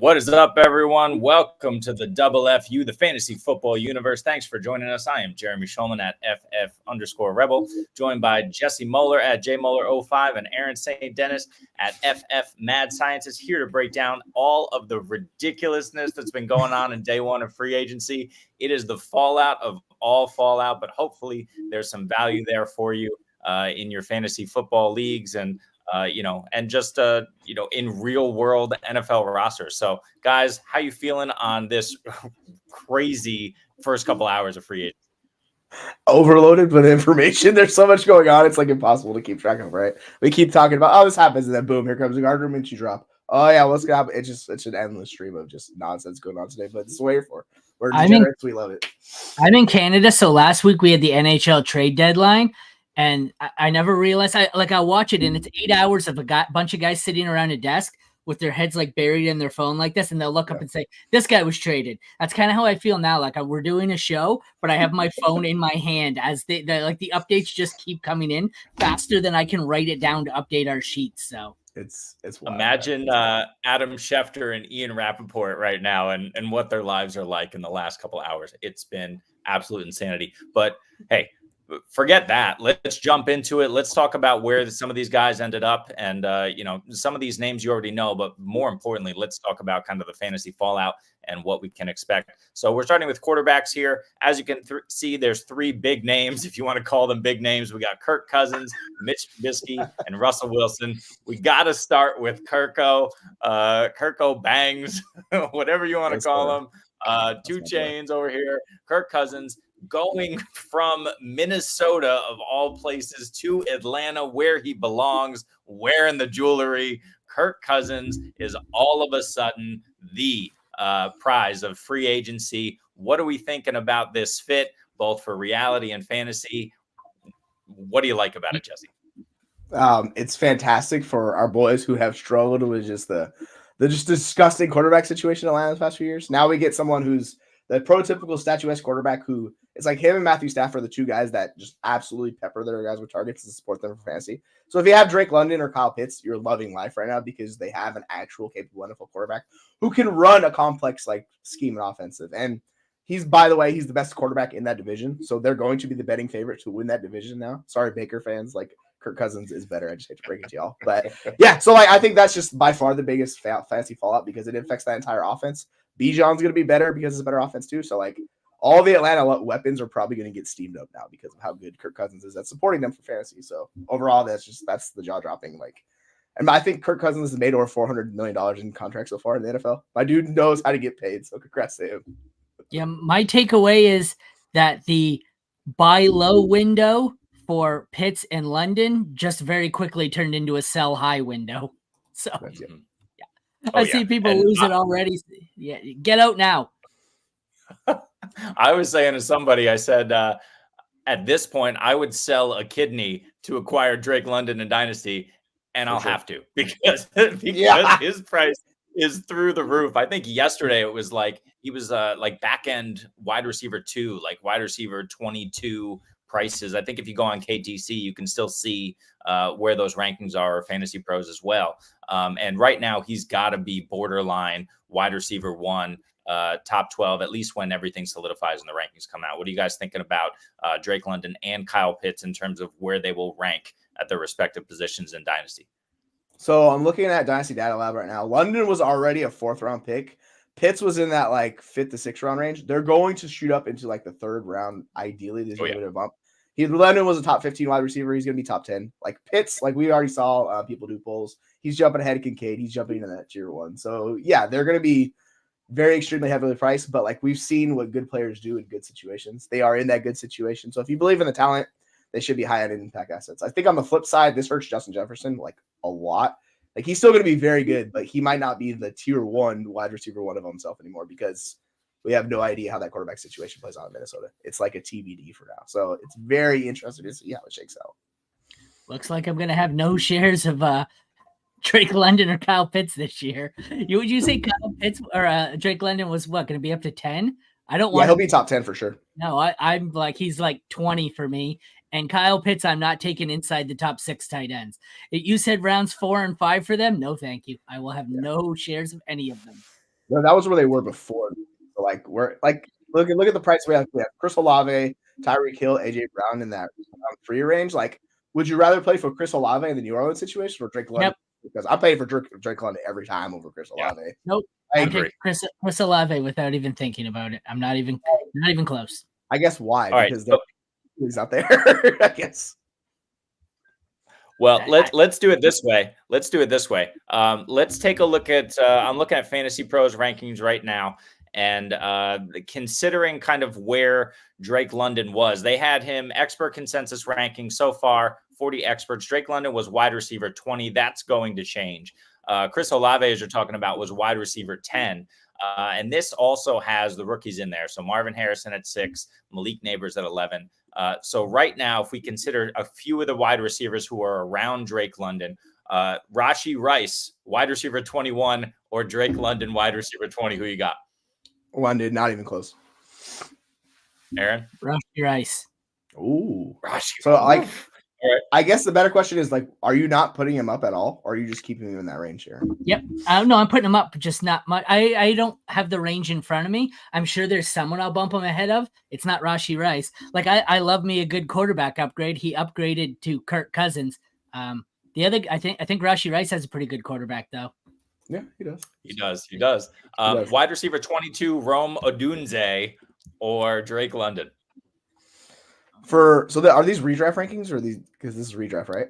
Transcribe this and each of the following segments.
What is up, everyone? Welcome to the Double FU, the Fantasy Football Universe. Thanks for joining us. I am Jeremy Schulman at FF_Rebel, joined by Jesse Moeller at JMoeller05 and Aaron St. Dennis at FF Mad Scientist, here to break down all of the ridiculousness that's been going on in day one of free agency. It is the fallout of all fallout, but hopefully there's some value there for you in your fantasy football leagues and just in real world NFL rosters. So guys, how you feeling on this crazy first couple hours of free agency? Overloaded with information. There's so much going on. It's like impossible to keep track of, right? We keep talking about, this happens, and then boom, here comes the Gardner Minshew drop. Oh yeah, what's gonna happen? It's an endless stream of just nonsense going on today, but it's what we're here for. We're degenerates, we love it. I'm in Canada, so last week we had the NHL trade deadline. And I never realized, I'll watch it, and it's 8 hours of a bunch of guys sitting around a desk with their heads like buried in their phone like this, and they'll look up and say, this guy was traded. That's kind of how I feel now. Like we're doing a show, but I have my phone in my hand as the updates just keep coming in faster than I can write it down to update our sheets. So it's wild. Imagine Adam Schefter and Ian Rappaport right now and what their lives are like in the last couple hours. It's been absolute insanity. But hey, forget that. Let's jump into it. Let's talk about where some of these guys ended up. And, some of these names you already know, but more importantly, let's talk about kind of the fantasy fallout and what we can expect. So we're starting with quarterbacks here. As you can see, there's three big names, if you want to call them big names. We got Kirk Cousins, Mitch Trubisky, and Russell Wilson. We got to start with Kirko. Kirko Bangs, whatever you want to call him. Two chains over here. Kirk Cousins, going from Minnesota, of all places, to Atlanta, where he belongs, wearing the jewelry. Kirk Cousins is all of a sudden the prize of free agency. What are we thinking about this fit, both for reality and fantasy? What do you like about it, Jesse? It's fantastic for our boys who have struggled with just the just disgusting quarterback situation in Atlanta the past few years. Now we get someone who's the prototypical statuesque quarterback who it's like him and Matthew Stafford are the two guys that just absolutely pepper their guys with targets to support them for fantasy. So if you have Drake London or Kyle Pitts, you're loving life right now because they have an actual capable NFL quarterback who can run a complex like scheme and offensive. And by the way, he's the best quarterback in that division. So they're going to be the betting favorite to win that division now. Sorry, Baker fans, like Kirk Cousins is better. I just hate to break it to y'all. But yeah, so I think that's just by far the biggest fantasy fallout because it affects that entire offense. Bijan's going to be better because it's a better offense too. So like all the Atlanta weapons are probably going to get steamed up now because of how good Kirk Cousins is at supporting them for fantasy. So overall, that's the jaw dropping. And I think Kirk Cousins has made over $400 million in contracts so far in the NFL. My dude knows how to get paid. So congrats to him. Yeah. My takeaway is that the buy low window for Pitts and London just very quickly turned into a sell high window. So I see people lose it already. Yeah, get out now. I was saying to somebody, I said, at this point, I would sell a kidney to acquire Drake London in Dynasty, and I'll have to because his price is through the roof. I think yesterday it was like he was like back end wide receiver 2, like wide receiver 22 prices. I think if you go on KTC, you can still see where those rankings are, or Fantasy Pros as well. And right now, he's got to be borderline wide receiver 1, top 12, at least when everything solidifies and the rankings come out. What are you guys thinking about Drake London and Kyle Pitts in terms of where they will rank at their respective positions in Dynasty? So I'm looking at Dynasty Data Lab right now. London was already a 4th round pick. Pitts was in that like 5th to 6th round range. They're going to shoot up into like the 3rd round. Ideally, there's a bit of a bump. London was a top 15 wide receiver. He's going to be top 10. Like Pitts, like we already saw people do polls. He's jumping ahead of Kincaid. He's jumping into that tier 1. So yeah, they're going to be very extremely heavily priced. But like we've seen what good players do in good situations. They are in that good situation. So if you believe in the talent, they should be high on impact assets. I think on the flip side, this hurts Justin Jefferson like a lot. Like he's still going to be very good, but he might not be the tier 1 wide receiver 1 of himself anymore because we have no idea how that quarterback situation plays out in Minnesota. It's like a TBD for now. So it's very interesting to see how it shakes out. Looks like I'm going to have no shares of Drake London or Kyle Pitts this year. Would you say Kyle Pitts or Drake London was going to be up to 10? I don't want. Yeah, he'll be top 10 for sure. No, I'm like he's like 20 for me. And Kyle Pitts, I'm not taking inside the top 6 tight ends. You said rounds 4 and 5 for them. No, thank you. I will have no shares of any of them. No, that was where they were before. So like we're like look at the price we have. We have Chris Olave, Tyreek Hill, AJ Brown in that free range. Like, would you rather play for Chris Olave in the New Orleans situation or Drake London? Yep. Because I played for Drake London every time over Chris Olave. Nope. I I'm agree. taking Chris Olave without even thinking about it. I'm not even close. I guess why? All right, Because he's out there. I guess. Well, let's do it this way. Let's take a look at. I'm looking at Fantasy Pros rankings right now, and considering kind of where Drake London was, they had him expert consensus ranking so far. 40 experts. Drake London was wide receiver 20. That's going to change. Chris Olave, as you're talking about, was wide receiver 10. And this also has the rookies in there. So Marvin Harrison at 6, Malik Neighbors at 11. So right now, if we consider a few of the wide receivers who are around Drake London, Rashee Rice, wide receiver 21, or Drake London, wide receiver 20, who you got? London, not even close. Aaron? Rashee Rice. Ooh. Rashee. So like, I guess the better question is like, are you not putting him up at all, or are you just keeping him in that range here? Yep. No, I'm putting him up, just not much. I don't have the range in front of me. I'm sure there's someone I'll bump him ahead of. It's not Rashee Rice. Like I love me a good quarterback upgrade. He upgraded to Kirk Cousins. The other, I think Rashee Rice has a pretty good quarterback though. Yeah, he does. He does. Wide receiver 22, Rome Odunze, or Drake London. Are these redraft rankings or these? Because this is redraft, right?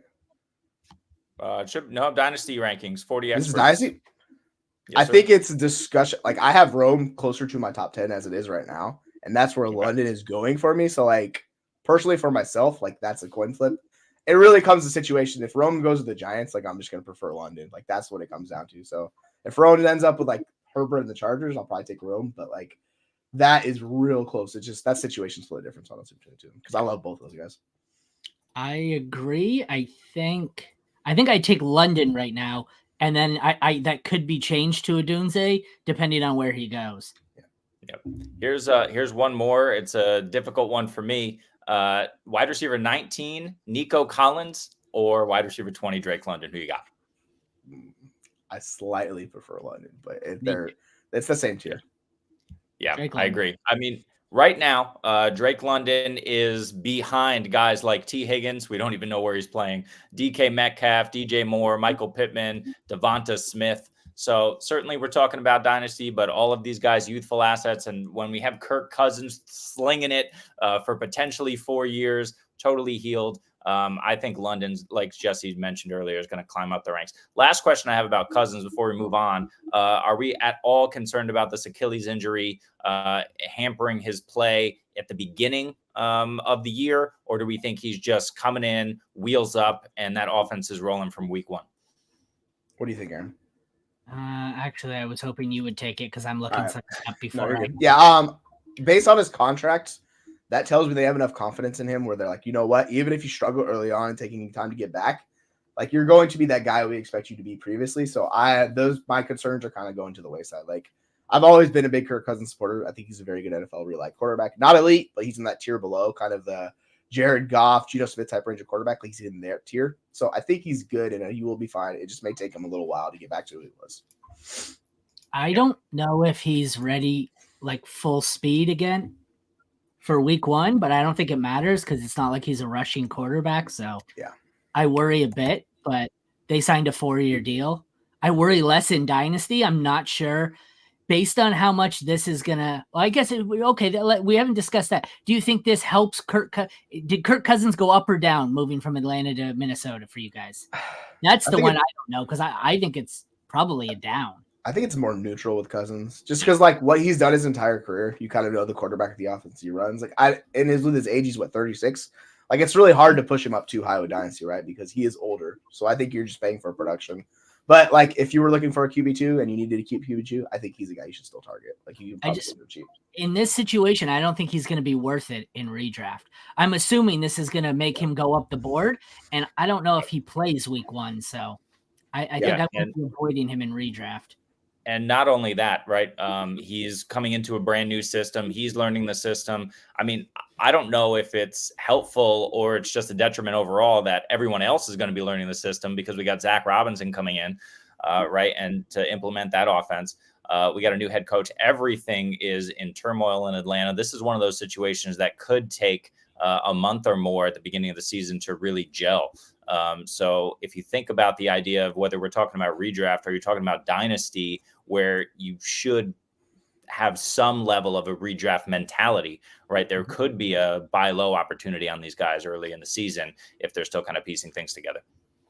Dynasty rankings. 40 experts. This is Dynasty. Yes, I think it's a discussion. Like I have Rome closer to my top 10 as it is right now, and that's where London is going for me. So like personally for myself, like that's a coin flip. It really comes to situation. If Rome goes to the Giants, like I'm just gonna prefer London. Like that's what it comes down to. So if Rome ends up with like Herbert and the Chargers, I'll probably take Rome. But like that is real close. It's just that situation split a difference on those two because I love both those guys. I agree. I think I take London right now, and then I that could be changed to Odunze depending on where he goes. Yep. Here's one more. It's a difficult one for me. Wide receiver 19, Nico Collins, or wide receiver 20, Drake London. Who you got? I slightly prefer London, but it's the same tier. Yeah, I agree. I mean, right now, Drake London is behind guys like T. Higgins. We don't even know where he's playing. DK Metcalf, DJ Moore, Michael Pittman, Devonta Smith. So certainly we're talking about dynasty, but all of these guys, youthful assets. And when we have Kirk Cousins slinging it for potentially 4 years, totally healed, I think London's, like Jesse mentioned earlier, is going to climb up the ranks. Last question I have about Cousins before we move on. Are we at all concerned about this Achilles injury hampering his play at the beginning of the year? Or do we think he's just coming in, wheels up, and that offense is rolling from week 1? What do you think, Aaron? Actually, I was hoping you would take it because I'm looking something up before. Based on his contract, that tells me they have enough confidence in him where they're like, you know what, even if you struggle early on and taking time to get back, like you're going to be that guy we expect you to be previously. So my concerns are kind of going to the wayside. Like I've always been a big Kirk Cousins supporter. I think he's a very good NFL real life quarterback. Not elite, but he's in that tier below, kind of the Jared Goff, Geno Smith type range of quarterback. Like he's in their tier. So I think he's good and he will be fine. It just may take him a little while to get back to who he was. I don't know if he's ready, like full speed again for week 1, but I don't think it matters because it's not like he's a rushing quarterback. So yeah, I worry a bit, but they signed a 4-year deal. I worry less in Dynasty. I'm not sure based on how much this is going to, well, I guess, we haven't discussed that. Do you think this helps did Kirk Cousins go up or down moving from Atlanta to Minnesota for you guys? That's the one I don't know because I think it's probably a down. I think it's more neutral with Cousins, just because like what he's done his entire career, you kind of know the quarterback of the offense he runs. Like with his age, he's 36. Like it's really hard to push him up too high with Dynasty, right? Because he is older. So I think you're just paying for production. But like if you were looking for a QB2 and you needed to keep QB2, I think he's a guy you should still target. Like you can probably get him cheap. In this situation, I don't think he's going to be worth it in redraft. I'm assuming this is going to make him go up the board, and I don't know if he plays week 1. So I think I'm going to be avoiding him in redraft. And not only that, right? He's coming into a brand new system. He's learning the system. I mean, I don't know if it's helpful or it's just a detriment overall that everyone else is going to be learning the system because we got Zach Robinson coming in, right? And to implement that offense. We got a new head coach. Everything is in turmoil in Atlanta. This is one of those situations that could take a month or more at the beginning of the season to really gel. So if you think about the idea of whether we're talking about redraft or you're talking about dynasty, where you should have some level of a redraft mentality, right? There could be a buy low opportunity on these guys early in the season if they're still kind of piecing things together.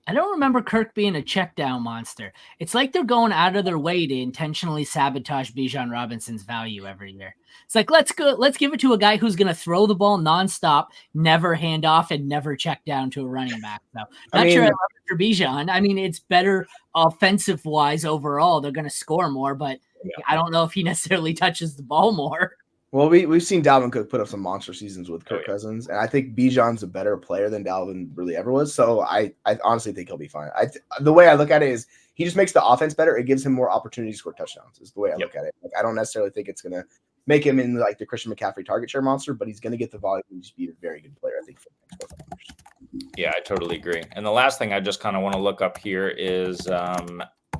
I don't remember Kirk being a check down monster. It's like they're going out of their way to intentionally sabotage Bijan Robinson's value every year. It's like, let's give it to a guy who's going to throw the ball nonstop, never hand off, and never check down to a running back. So not sure I love it for Bijan. I mean, it's better offensive wise overall. They're going to score more, but I don't know if he necessarily touches the ball more. Well, we've seen Dalvin Cook put up some monster seasons with Kirk Cousins, and I think Bijan's a better player than Dalvin really ever was. So I honestly think he'll be fine. The way I look at it is he just makes the offense better. It gives him more opportunities to score touchdowns. Is the way I look at it. Like, I don't necessarily think it's gonna make him in like the Christian McCaffrey target share monster, but he's gonna get the volume and just be a very good player. I think for the next 4 years. Yeah, I totally agree. And the last thing I just kind of want to look up here is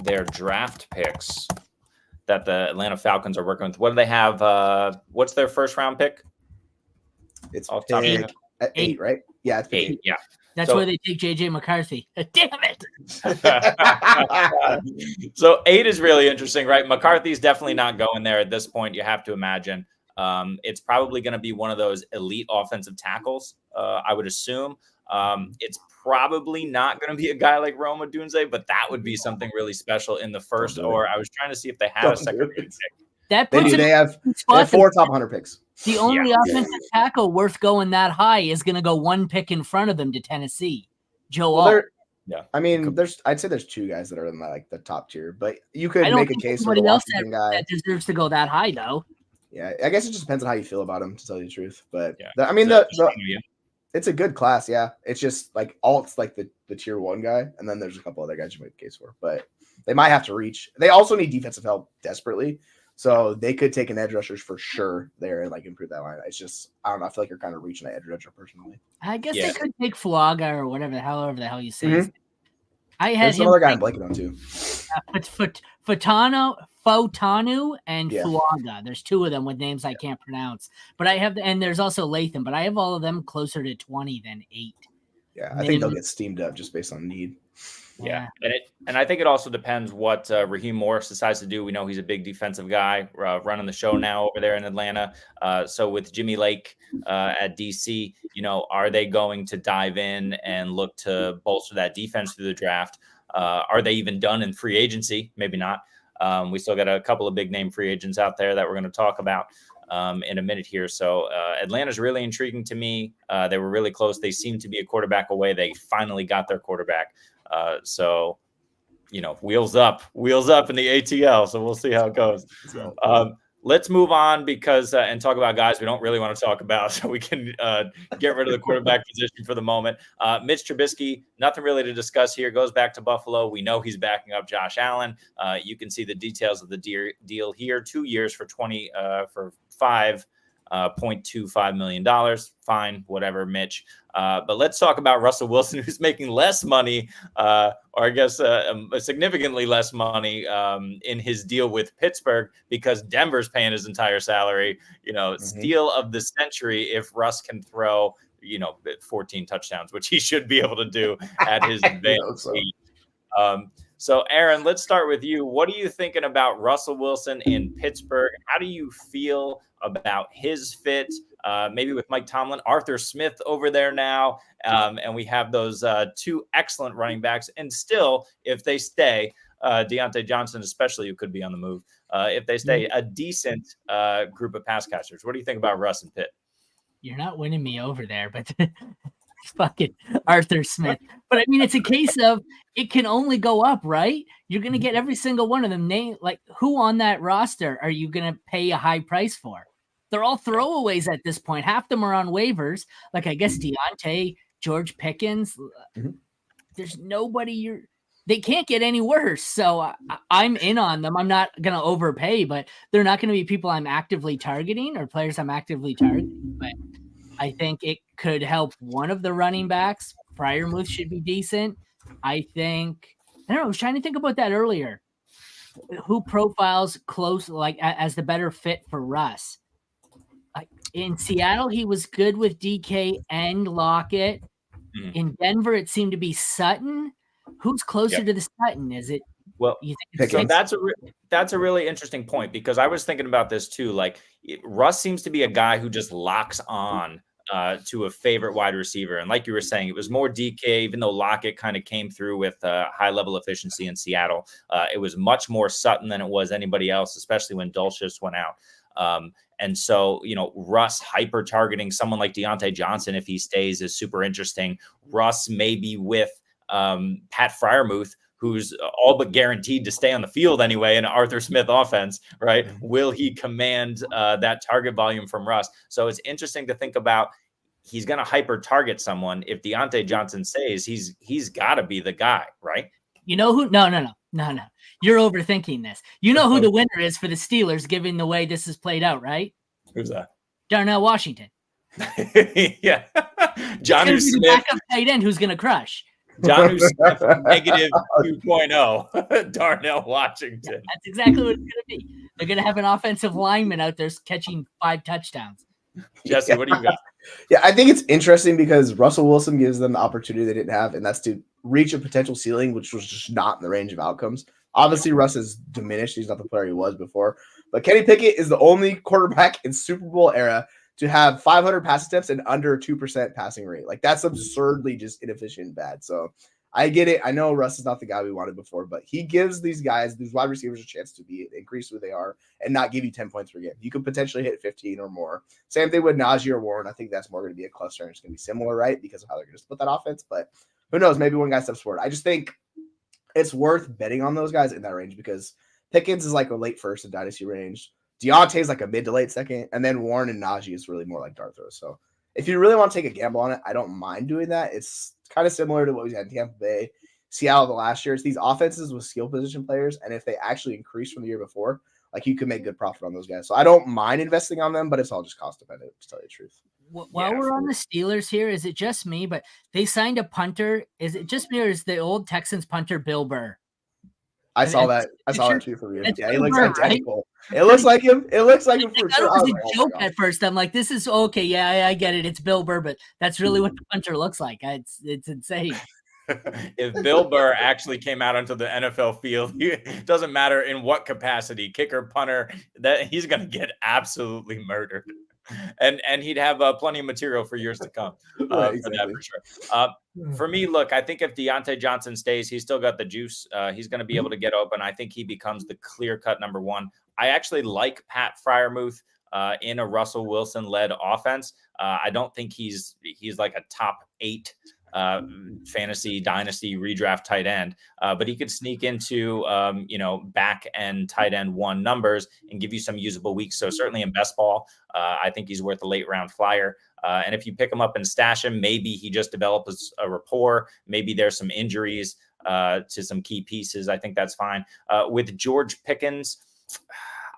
their draft picks that the Atlanta Falcons are working with. What do they have? What's their first round pick? It's off the top of your head? 8, right? Yeah, it's 8. Yeah. That's why they take JJ McCarthy. Damn it. So 8 is really interesting, right? McCarthy's definitely not going there at this point. You have to imagine. It's probably going to be one of those elite offensive tackles, I would assume. It's probably not going to be a guy like Rome Odunze, but that would be something really special in the first. Or I was trying to see if they had a second pick. That they have 4 top 100 picks. The only offensive tackle worth going that high is going to go 1 pick in front of them to Tennessee. Joe Alt. Yeah, I mean, I'd say there's 2 guys that are in the top tier, but you could make a case for somebody else that deserves to go that high, though. Yeah, I guess it just depends on how you feel about him, to tell you the truth. But I mean, it's a good class. Yeah, it's just like Alt's like the tier 1 guy, and then there's a couple other guys you make a case for, but they might have to reach. They also need defensive help desperately. So they could take an edge rushers for sure there and like improve that line. It's just, I don't know. I feel like you're kind of reaching an edge rusher personally. I guess they could take Fulaga or however the hell you say it. I had There's another guy I'm blanking on too. Fotanu and Fulaga. There's 2 of them with names I can't pronounce. But and there's also Latham, but I have all of them closer to 20 than 8. Yeah, I think they'll get steamed up just based on need. Yeah, and I think it also depends what Raheem Morris decides to do. We know he's a big defensive guy, running the show now over there in Atlanta. So with Jimmy Lake at DC, are they going to dive in and look to bolster that defense through the draft? Are they even done in free agency? Maybe not. We still got a couple of big name free agents out there that we're going to talk about in a minute here. So Atlanta's really intriguing to me. They were really close. They seem to be a quarterback away. They finally got their quarterback. So, wheels up in the ATL. So we'll see how it goes. Let's move on because and talk about guys we don't really want to talk about, so we can get rid of the quarterback position for the moment. Mitch Trubisky, nothing really to discuss here. Goes back to Buffalo. We know he's backing up Josh Allen. You can see the details of the deal here. 2 years for $5.25 million. Fine, whatever, Mitch. But let's talk about Russell Wilson, who's making less money, or I guess significantly less money in his deal with Pittsburgh because Denver's paying his entire salary. Steal of the century if Russ can throw, 14 touchdowns, which he should be able to do at his advanced age. So, Aaron, let's start with you. What are you thinking about Russell Wilson in Pittsburgh? How do you feel about his fit? Maybe with Mike Tomlin, Arthur Smith over there now, and we have those 2 excellent running backs. And still, if they stay, Deontay Johnson especially, who could be on the move, if they stay, a decent group of pass catchers. What do you think about Russ and Pitt? You're not winning me over there, but fucking Arthur Smith. But I mean, it's a case of it can only go up, right? You're going to get every single one of them. Like, who on that roster are you going to pay a high price for? They're all throwaways at this point. Half them are on waivers. Like, I guess Deontay, George Pickens. There's nobody they can't get any worse. So I'm in on them. I'm not going to overpay, but they're not going to be people I'm actively targeting or players I'm actively targeting. But I think it could help one of the running backs. Freiermuth should be decent. I was trying to think about that earlier. who profiles close like as the better fit for Russ. Like in Seattle, he was good with DK and Lockett. Mhm. In Denver, it seemed to be Sutton. Who's closer to the Sutton? Is it? Well, you think it's so Pickens. that's a really interesting point, because I was thinking about this too. Like Russ seems to be a guy who just locks on to a favorite wide receiver, and like you were saying, it was more DK. Even though Lockett kind of came through with high level efficiency in Seattle, it was much more Sutton than it was anybody else, especially when Dulcich went out. And so, Russ hyper targeting someone like Deontay Johnson, if he stays, is super interesting. Russ maybe with Pat Freiermuth, who's all but guaranteed to stay on the field anyway in an Arthur Smith offense, right? Will he command that target volume from Russ? So it's interesting to think about. He's going to hyper target someone. If Deontay Johnson stays, he's got to be the guy, right? You know who? No. You're overthinking this. You know who the winner is for the Steelers, given the way this is played out, right? Who's that? Darnell Washington. Yeah. Jonnu Smith. The backup tight end who's going to crush. Jonnu Smith negative 2.0. Darnell Washington. Yeah, that's exactly what it's going to be. They're going to have an offensive lineman out there catching 5 touchdowns. Jesse, what do you got? Yeah, I think it's interesting because Russell Wilson gives them the opportunity they didn't have, and that's to reach a potential ceiling, which was just not in the range of outcomes. Obviously, Russ has diminished. He's not the player he was before. But Kenny Pickett is the only quarterback in Super Bowl era to have 500 pass attempts and under 2% passing rate. Like, that's absurdly just inefficient and bad. So I get it. I know Russ is not the guy we wanted before, but he gives these guys, these wide receivers, a chance to increase who they are and not give you 10 points per game. You could potentially hit 15 or more. Same thing with Najee or Warren. I think that's more going to be a cluster, and it's going to be similar, right? Because of how they're going to split that offense. But who knows? Maybe one guy steps forward. I just think it's worth betting on those guys in that range because Pickens is like a late first in dynasty range. Deontay is like a mid to late second. And then Warren and Najee is really more like dart throws. So if you really want to take a gamble on it, I don't mind doing that. It's kind of similar to what we had in Tampa Bay, Seattle the last year. It's these offenses with skill position players. And if they actually increase from the year before, like you could make good profit on those guys. So I don't mind investing on them, but it's all just cost dependent, to tell you the truth. While we're on the Steelers here, is it just me? But they signed a punter. Is it just me, or is the old Texans punter Bill Burr? I saw that too from you. Yeah, he looks Burr, identical. Right? It looks like him. It looks like him for sure. It was a joke at first. I'm like, this is okay. Yeah, I get it. It's Bill Burr, but that's really what the punter looks like. It's insane. If Bill Burr actually came out onto the NFL field, it doesn't matter in what capacity, kicker, punter, that he's going to get absolutely murdered. And he'd have plenty of material for years to come Right, for that for sure. For me, look, I think if Deontay Johnson stays, he's still got the juice. He's going to be able to get open. I think he becomes the clear-cut number one. I actually like Pat Freiermuth in a Russell Wilson-led offense. I don't think he's like a top 8 fantasy dynasty redraft tight end, but he could sneak into back end tight end 1 numbers and give you some usable weeks. So certainly in best ball, I think he's worth a late round flyer. And if you pick him up and stash him, maybe he just develops a rapport. Maybe there's some injuries to some key pieces. I think that's fine. With George Pickens,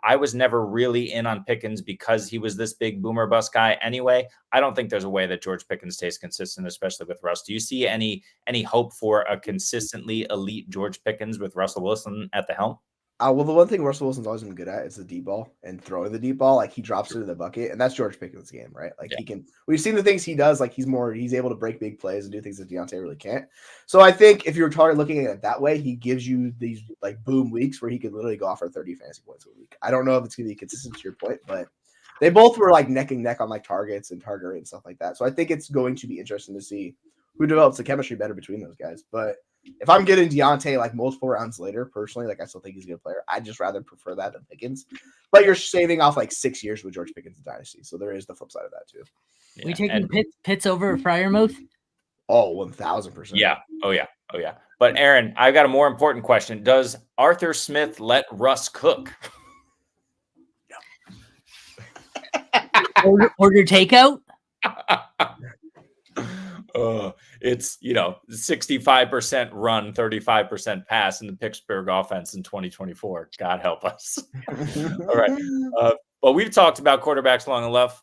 I was never really in on Pickens because he was this big boomer bust guy anyway. I don't think there's a way that George Pickens stays consistent, especially with Russ. Do you see any hope for a consistently elite George Pickens with Russell Wilson at the helm? Well, the one thing Russell Wilson's always been good at is the deep ball and throwing the deep ball. Like he drops it in the bucket, and that's George Pickens' game, right? Like he can. We've seen the things he does. Like he's able to break big plays and do things that Deontay really can't. So I think if you're looking at it that way, he gives you these like boom weeks where he could literally go off for 30 fantasy points a week. I don't know if it's going to be consistent to your point, but they both were like neck and neck on like targets and target rate and stuff like that. So I think it's going to be interesting to see who develops the chemistry better between those guys. But if I'm getting Deontay like multiple rounds later, personally, like I still think he's a good player. I'd just rather prefer that than Pickens. But you're saving off like 6 years with George Pickens in Dynasty. So there is the flip side of that too. Yeah. We taking Pitts over Freiermuth? Oh, 1,000%. Yeah. Oh, yeah. But Aaron, I've got a more important question. Does Arthur Smith let Russ cook? Order takeout? It's 65% run, 35% pass in the Pittsburgh offense in 2024. God help us. All right. Well, we've talked about quarterbacks long enough.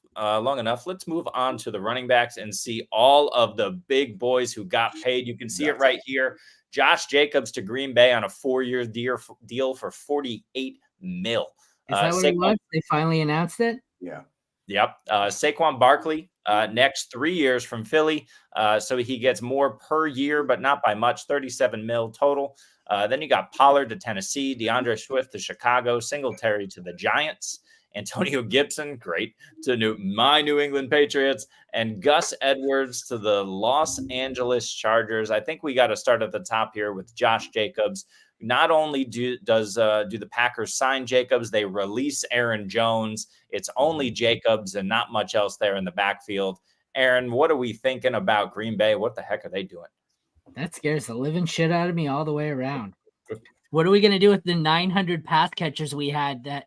Let's move on to the running backs and see all of the big boys who got paid. You can see it right here. Josh Jacobs to Green Bay on a 4-year deal for $48 million. Is that what it was? They finally announced it? Yeah. Yep. Saquon Barkley, next 3 years from Philly. So he gets more per year, but not by much, $37 million total. Then you got Pollard to Tennessee, DeAndre Swift to Chicago, Singletary to the Giants, Antonio Gibson, great, to my New England Patriots, and Gus Edwards to the Los Angeles Chargers. I think we got to start at the top here with Josh Jacobs. Not only do the Packers sign Jacobs, they release Aaron Jones. It's only Jacobs and not much else there in the backfield. Aaron, what are we thinking about Green Bay? What the heck are they doing? That scares the living shit out of me all the way around. What are we going to do with the 900 pass catchers we had? That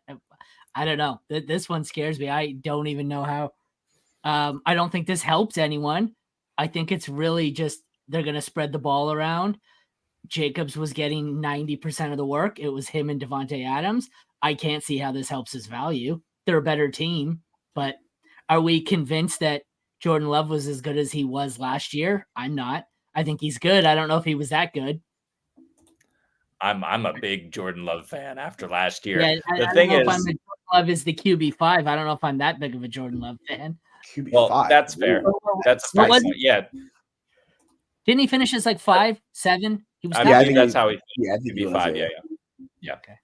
I don't know. This one scares me. I don't even know how. I don't think this helps anyone. I think it's really just they're going to spread the ball around. Jacobs was getting 90% of the work. It was him and Devontae Adams. I can't see how this helps his value. They're a better team, but are we convinced that Jordan Love was as good as he was last year? I'm not. I think he's good. I don't know if he was that good. I'm a big Jordan Love fan after last year. Yeah, the thing is, Jordan Love is the QB5. I don't know if I'm that big of a Jordan Love fan. QB5. Well, that's fair. That's fair. Yeah. Didn't he finish as like 5, 7? He was. I think that's how he. Yeah, I think QB5. Yeah. Okay.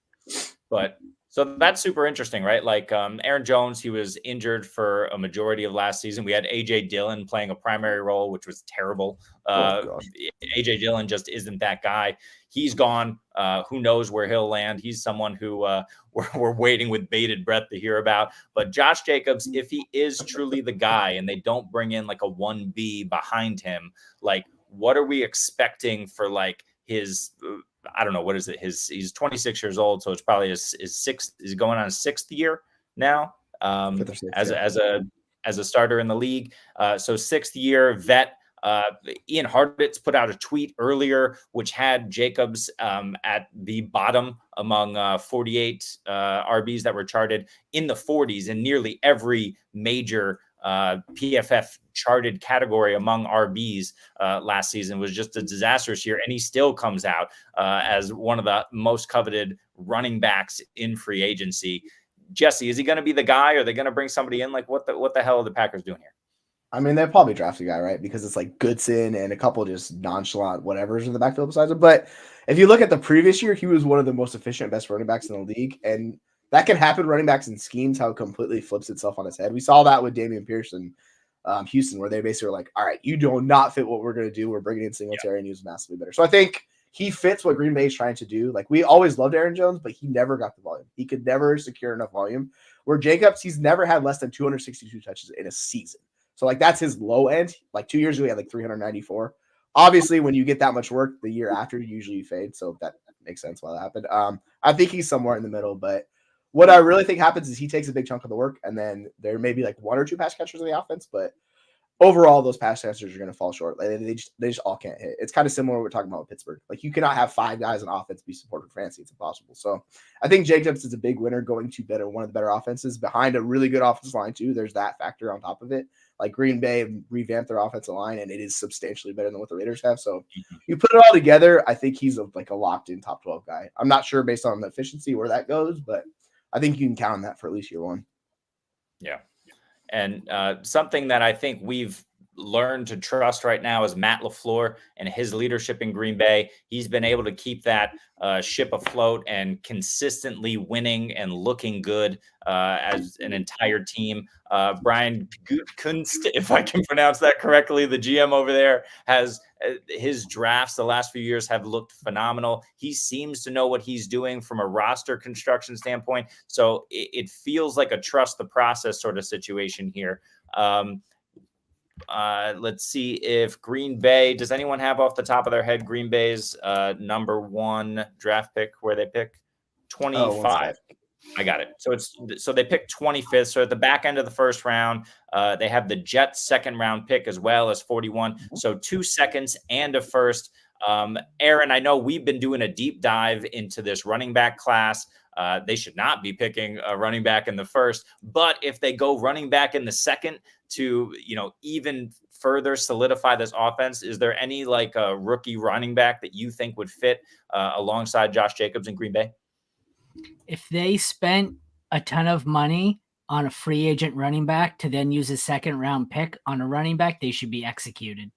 But so that's super interesting, right? Like Aaron Jones, he was injured for a majority of last season. We had AJ Dillon playing a primary role, which was terrible. AJ Dillon just isn't that guy. He's gone. Who knows where he'll land? He's someone who we're waiting with bated breath to hear about. But Josh Jacobs, if he is truly the guy and they don't bring in like a 1B behind him, like what are we expecting for like his I don't know, what is it? He's 26 years old, so it's probably his sixth. Is going on his 6th year now as a starter in the league. So 6th year vet. Ian Hartitz put out a tweet earlier, which had Jacobs at the bottom among 48 RBs that were charted in the 40s in nearly every major PFF charted category among RBs last season. Was just a disastrous year, and he still comes out as one of the most coveted running backs in free agency. Jesse, is he going to be the guy, or are they going to bring somebody in? Like, what the hell are the Packers doing here? I mean, they'll probably draft a guy, right? Because it's like Goodson and a couple just nonchalant whatever's in the backfield besides him. But if you look at the previous year, he was one of the most efficient, best running backs in the league, and that can happen running backs in schemes, how it completely flips itself on its head. We saw that with Damian Pierce in Houston, where they basically were like, all right, you do not fit what we're going to do. We're bringing in Singletary and he's massively better. So I think he fits what Green Bay is trying to do. Like, we always loved Aaron Jones, but he never got the volume. He could never secure enough volume. Where Jacobs, he's never had less than 262 touches in a season. So, like, that's his low end. Like, 2 years ago, he had like 394. Obviously, when you get that much work the year after, you usually fade. So that makes sense why that happened. I think he's somewhere in the middle, but what I really think happens is he takes a big chunk of the work, and then there may be like 1 or 2 pass catchers in the offense, but overall, those pass catchers are going to fall short. Like, they just all can't hit. It's kind of similar to what we're talking about with Pittsburgh. Like, you cannot have 5 guys on offense be supported for fantasy. It's impossible. So I think Jacobs is a big winner, going to one of the better offenses behind a really good offensive line too. There's that factor on top of it. Like, Green Bay revamped their offensive line, and it is substantially better than what the Raiders have. So you put it all together, I think he's a locked-in top 12 guy. I'm not sure based on the efficiency where that goes, but I think you can count on that for at least year 1. Yeah. And something that I think we've learned to trust right now is Matt LaFleur and his leadership in Green Bay. He's been able to keep that ship afloat and consistently winning and looking good as an entire team. Brian Gutekunst, if I can pronounce that correctly, the GM over there, has his drafts the last few years have looked phenomenal. He seems to know what he's doing from a roster construction standpoint. So it feels like a trust the process sort of situation here. Let's see if Green Bay, does anyone have off the top of their head Green Bay's number 1 draft pick, where they pick 25? I got it. So they picked 25th. So at the back end of the first round, they have the Jets' 2nd round pick as well as 41. So 2 seconds and a first. Aaron, I know we've been doing a deep dive into this running back class. They should not be picking a running back in the first. But if they go running back in the second to, even further solidify this offense, is there any like a rookie running back that you think would fit alongside Josh Jacobs in Green Bay? If they spent a ton of money on a free agent running back to then use a second round pick on a running back, they should be executed.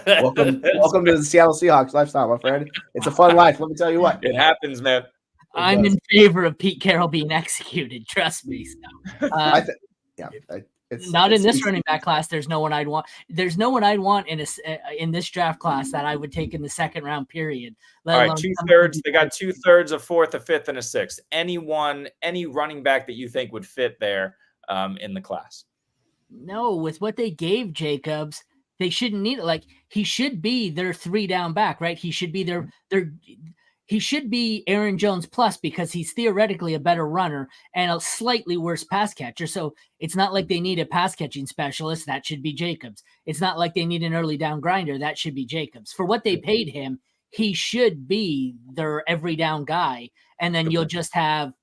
welcome to the Seattle Seahawks lifestyle, my friend. It's a fun life. Let me tell you what. It happens, man. I'm in favor of Pete Carroll being executed. Trust me. So, it's not in this running back class. There's no one I'd want. There's no one I'd want in this draft class that I would take in the second round period. All right, 2/3. They got 2/3, a fourth, a fifth, and a sixth. Any running back that you think would fit there in the class? No, with what they gave Jacobs, they shouldn't need it. Like, he should be their 3 down back, right? He should be he should be Aaron Jones plus, because he's theoretically a better runner and a slightly worse pass catcher. So it's not like they need a pass catching specialist. That should be Jacobs. It's not like they need an early down grinder. That should be Jacobs. For what they paid him, he should be their every down guy. And then you'll just have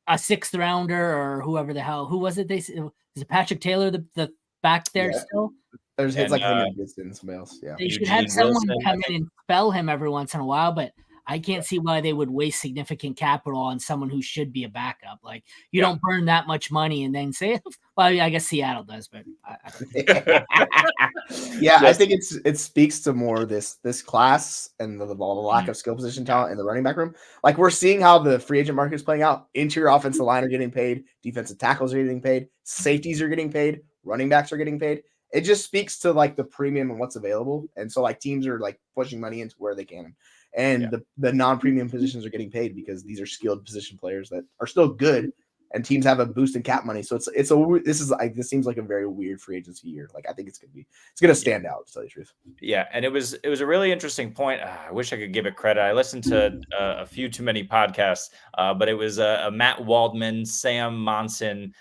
a 6th rounder or whoever the hell. Who was it? Is it Patrick Taylor, the back there still? There's hits like him and somebody else. Yeah. They should have someone come in and spell him every once in a while, but I can't see why they would waste significant capital on someone who should be a backup. Like, you don't burn that much money and then say, well, I guess Seattle does, but I think it speaks to more this class and the lack of skill position talent in the running back room. Like, we're seeing how the free agent market is playing out. Interior offensive line are getting paid, defensive tackles are getting paid, safeties are getting paid, running backs are getting paid. It just speaks to like the premium and what's available. And so like teams are like pushing money into where they can. And the non-premium positions are getting paid because these are skilled position players that are still good, and teams have a boost in cap money. So this seems like a very weird free agency year. Like, I think it's gonna stand out, to tell you the truth. Yeah, and it was a really interesting point. I wish I could give it credit. I listened to a few too many podcasts, but it was a Matt Waldman, Sam Monson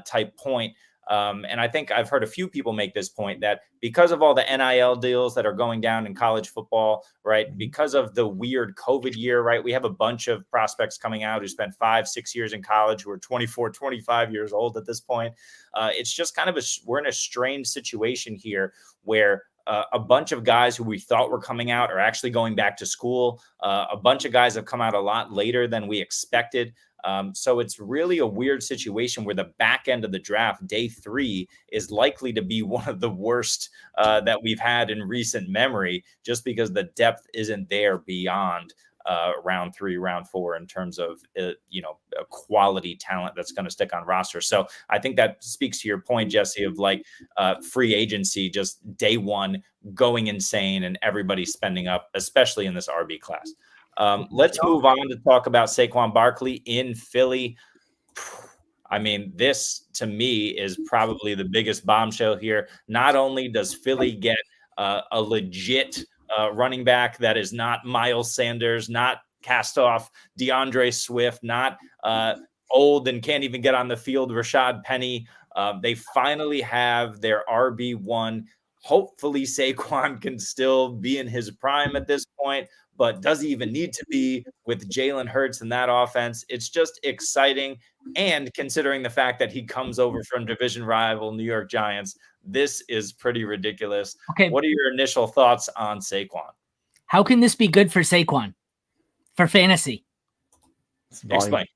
type point. And I think I've heard a few people make this point that because of all the NIL deals that are going down in college football, right, because of the weird COVID year, right, we have a bunch of prospects coming out who spent 5-6 years in college, who are 24, 25 years old at this point. It's just kind of we're in a strange situation here where a bunch of guys who we thought were coming out are actually going back to school. A bunch of guys have come out a lot later than we expected. So it's really a weird situation where the back end of the draft, day 3, is likely to be one of the worst that we've had in recent memory, just because the depth isn't there beyond round 3, round 4 in terms of, a quality talent that's going to stick on roster. So I think that speaks to your point, Jesse, of like free agency, just day 1 going insane and everybody spending up, especially in this RB class. Let's move on to talk about Saquon Barkley in Philly. I mean, this to me is probably the biggest bombshell here. Not only does Philly get a legit running back that is not Miles Sanders, not cast off DeAndre Swift, not old and can't even get on the field, Rashad Penny. They finally have their RB1. Hopefully Saquon can still be in his prime at this point, but does he even need to be with Jalen Hurts in that offense? It's just exciting. And considering the fact that he comes over from division rival New York Giants, this is pretty ridiculous. Okay. What are your initial thoughts on Saquon? How can this be good for Saquon for fantasy? Explain.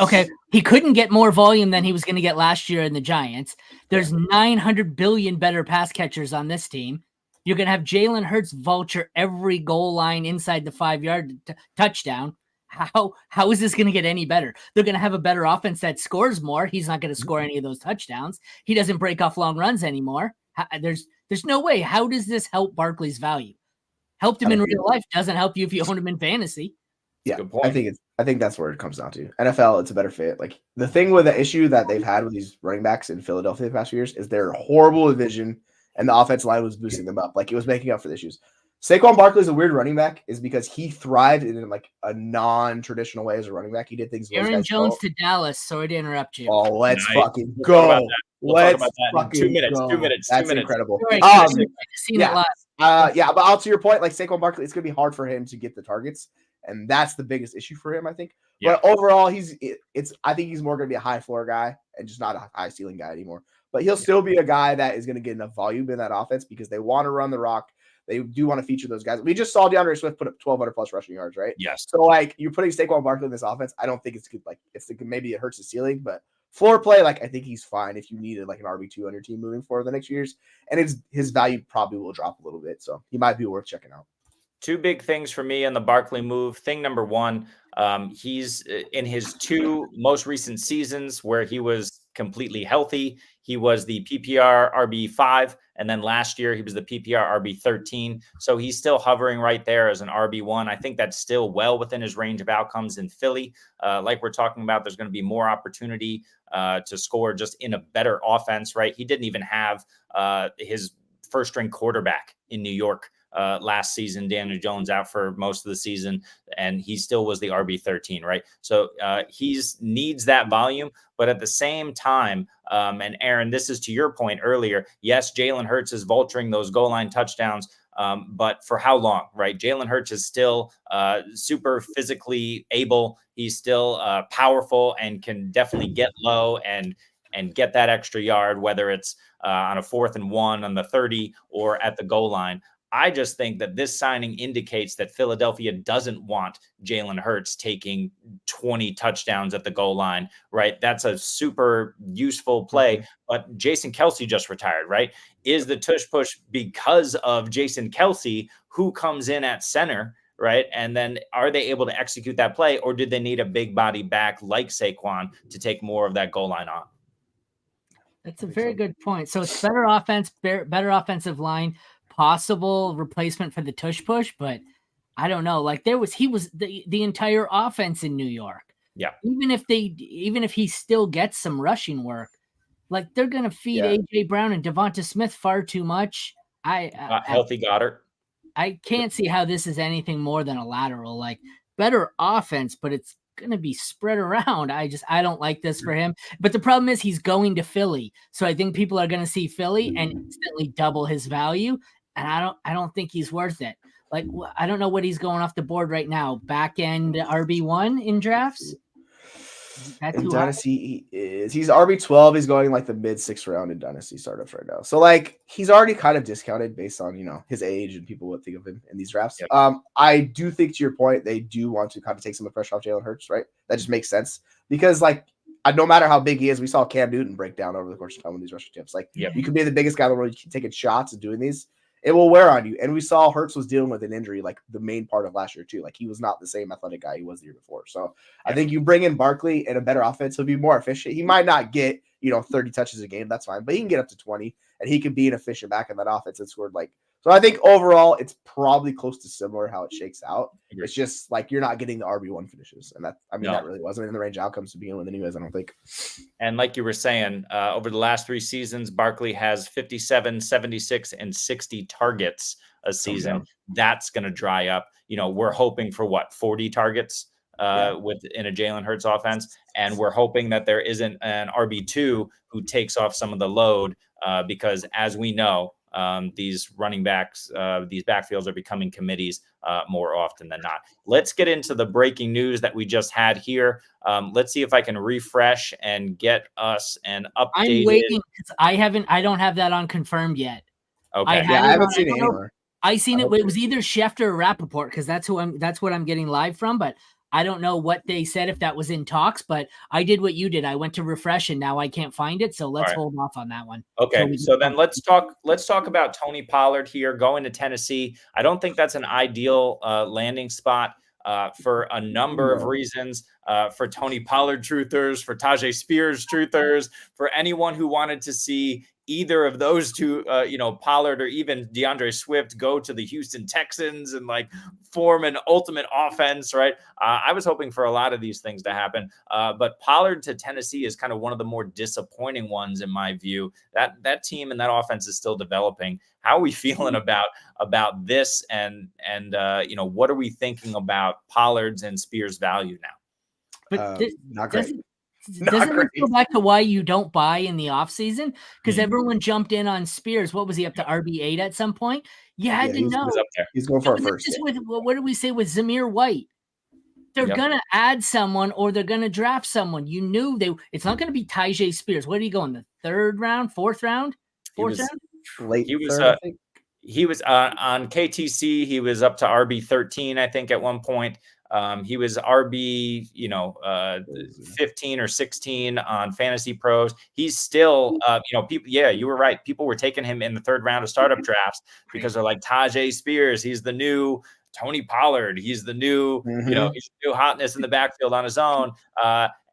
Okay, he couldn't get more volume than he was going to get last year in the Giants. There's 900 billion better pass catchers on this team. You're going to have Jalen Hurts vulture every goal line inside the 5-yard touchdown. How is this going to get any better? They're going to have a better offense that scores more. He's not going to score any of those touchdowns. He doesn't break off long runs anymore. There's no way. How does this help Barkley's value? Helped him in real life. Doesn't help you if you own him in fantasy. Yeah, I think that's where it comes down to. NFL, it's a better fit. Like, the thing with the issue that they've had with these running backs in Philadelphia the past few years is they're horrible vision, and the offensive line was boosting them up. Like, it was making up for the issues. Saquon Barkley is a weird running back is because he thrived in like a non-traditional way as a running back. He did things. Aaron Jones to Dallas. Sorry to interrupt you. Oh, let's fucking go. We'll talk about that in 2 minutes. 2 minutes. That's incredible. I've seen it live. Yeah, but to your point, like Saquon Barkley, it's gonna be hard for him to get the targets, and that's the biggest issue for him, I think. Yeah. But overall, I think he's more gonna be a high floor guy and just not a high ceiling guy anymore. But he'll still be a guy that is gonna get enough volume in that offense because they want to run the rock. They do want to feature those guys. We just saw DeAndre Swift put up 1,200 plus rushing yards, right? Yes. So like you're putting Saquon Barkley in this offense, I don't think it's good. Like maybe it hurts the ceiling, but floor play, like I think he's fine if you needed like an RB2 on your team moving forward the next years, and his value probably will drop a little bit, so he might be worth checking out. Two big things for me on the Barkley move. Thing number one, he's in his two most recent seasons where he was completely healthy. He was the PPR RB5, and then last year he was the PPR RB13. So he's still hovering right there as an RB1. I think that's still well within his range of outcomes in Philly. Like we're talking about, there's going to be more opportunity to score just in a better offense, right? He didn't even have his first string quarterback in New York last season. Daniel Jones out for most of the season, and he still was the RB13, right? So he's needs that volume, but at the same time, and Aaron, this is to your point earlier. Yes, Jalen Hurts is vulturing those goal line touchdowns, but for how long, right? Jalen Hurts is still super physically able. He's still powerful and can definitely get low and get that extra yard, whether it's on a 4th and 1 on the 30 or at the goal line. I just think that this signing indicates that Philadelphia doesn't want Jalen Hurts taking 20 touchdowns at the goal line, right? That's a super useful play, but Jason Kelce just retired, right? Is the tush push because of Jason Kelce, who comes in at center, right? And then are they able to execute that play, or did they need a big body back like Saquon to take more of that goal line on? That's a very good point. So it's better offense, better offensive line, possible replacement for the tush push, but I don't know. Like he was the entire offense in New York. Yeah. Even if he still gets some rushing work, like they're gonna feed AJ Brown and Devonta Smith far too much. Healthy Goddard. I can't see how this is anything more than a lateral. Like better offense, but it's going to be spread around. I don't like this for him. But the problem is he's going to Philly. So I think people are going to see Philly and instantly double his value. And I don't think he's worth it. Like, I don't know what he's going off the board right now. Back end RB1 in drafts. In Dynasty, he's RB12. He's going like the mid-6th round in Dynasty startups right now. So like he's already kind of discounted based on his age and people would think of him in these drafts. Yep. I do think to your point, they do want to kind of take some of the pressure off Jalen Hurts, right? That just makes sense because like no matter how big he is, we saw Cam Newton break down over the course of time with these rushing tips. Like you could be the biggest guy in the world, you keep taking shots and doing these. It will wear on you. And we saw Hurts was dealing with an injury like the main part of last year too. Like he was not the same athletic guy he was the year before. So I think you bring in Barkley and a better offense, he'll be more efficient. He might not get, 30 touches a game. That's fine. But he can get up to 20 and he can be an efficient back in that offense and scored like. So I think overall it's probably close to similar how it shakes out. It's just like you're not getting the RB1 finishes. And that really wasn't in the range of outcomes to begin with anyways, I don't think. And like you were saying, over the last 3 seasons, Barkley has 57, 76, and 60 targets a season. That's going to dry up. We're hoping for 40 targets within a Jalen Hurts offense. And we're hoping that there isn't an RB2 who takes off some of the load because as we know, these running backs, these backfields are becoming committees more often than not. Let's get into the breaking news that we just had here. Let's see if I can refresh and get us an updated. I'm waiting because I don't have that on confirmed yet. Okay. I haven't seen it anywhere. I seen it. It was either Schefter or Rappaport because that's what I'm getting live from, but I don't know what they said if that was in talks, but I did what you did. I went to refresh and now I can't find it. So let's hold off on that one. Okay. So then let's talk about Tony Pollard here going to Tennessee. I don't think that's an ideal landing spot for a number of reasons. For Tony Pollard truthers, for Tyjae Spears truthers, for anyone who wanted to see either of those two, Pollard or even DeAndre Swift go to the Houston Texans and like form an ultimate offense, right? I was hoping for a lot of these things to happen, but Pollard to Tennessee is kind of one of the more disappointing ones in my view. That team and that offense is still developing. How are we feeling about this? And what are we thinking about Pollard's and Spears' value now? But not great. doesn't great. it go back to why you don't buy in the offseason? Because Mhm. everyone jumped in on Spears. What was he up to RB8 at some point? You had to he's- know. He was up there. He's going for a This first. is with what did we say with Zamir White? They're Yep. gonna add someone or they're gonna draft someone. You knew it's not gonna be Tyjae Spears. What did he go in the third round, fourth round? He was Late he was third, I think. he was on KTC. He was up to RB 13, I think, at one point. He was RB, 15 or 16 on Fantasy Pros. He's still, people. Yeah, you were right. People were taking him in the third round of startup drafts because they're like Tyjae Spears. He's the new Tony Pollard. He's the new, he's the new hotness in the backfield on his own.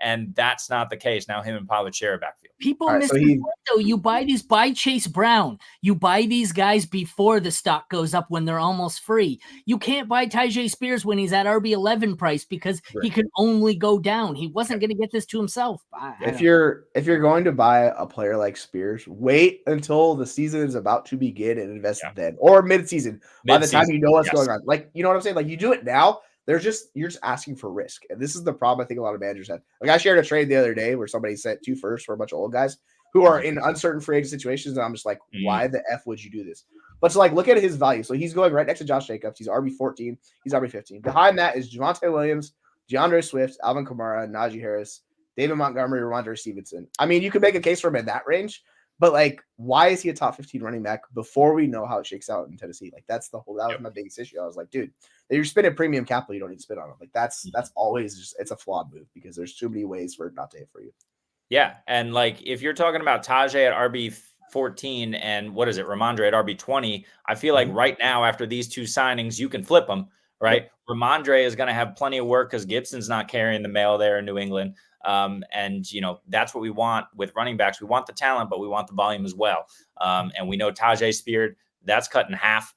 And that's not the case now. Him and Pollard share a backfield. People miss the point, though. You buy Chase Brown. You buy these guys before the stock goes up when they're almost free. You can't buy Tyjae Spears when he's at RB11 price because he can only go down. He wasn't going to get this to himself. If you're going to buy a player like Spears, wait until the season is about to begin and invest then, or mid-season. By the time you know what's going on, like, you know what I'm saying? Like, you do it now. You're just asking for risk. And this is the problem I think a lot of managers had. Like, I shared a trade the other day where somebody sent 2 firsts for a bunch of old guys who are in uncertain free agent situations. And I'm just like, why the F would you do this? But to look at his value. So he's going right next to Josh Jacobs. He's RB14. He's RB15. Behind that is Javonte Williams, DeAndre Swift, Alvin Kamara, Najee Harris, David Montgomery, Ramondre Stevenson. I mean, you could make a case for him in that range, but why is he a top 15 running back before we know how it shakes out in Tennessee? That was my biggest issue. I was like, dude, you're spending premium capital. You don't need to spend on him. That's always just, it's a flawed move because there's too many ways for it not to hit for you. Yeah. And if you're talking about Tyjae at RB 14 and what is it, Ramondre at RB 20, I feel like right now after these 2 signings, you can flip them, right? Yep. Ramondre is going to have plenty of work because Gibson's not carrying the mail there in New England. And that's what we want with running backs. We want the talent, but we want the volume as well. And we know Tyjae Spears, that's cut in half.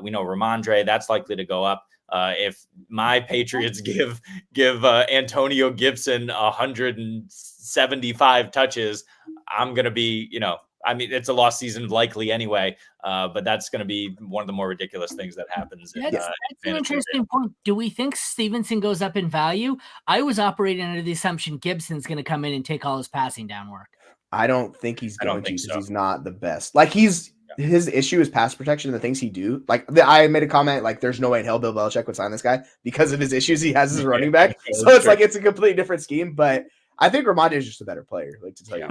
We know Ramondre, that's likely to go up. If my Patriots give Antonio Gibson 175 touches, I'm going to be, it's a lost season likely anyway, but that's going to be one of the more ridiculous things that happens. That's an interesting point. Do we think Stevenson goes up in value? I was operating under the assumption Gibson's going to come in and take all his passing down work. I don't think he's going to because he's not the best. His issue is pass protection and the things he do. I made a comment, there's no way in hell Bill Belichick would sign this guy because of his issues he has as a running back. So it's it's a completely different scheme, but I think Ramondre is just a better player, to tell you.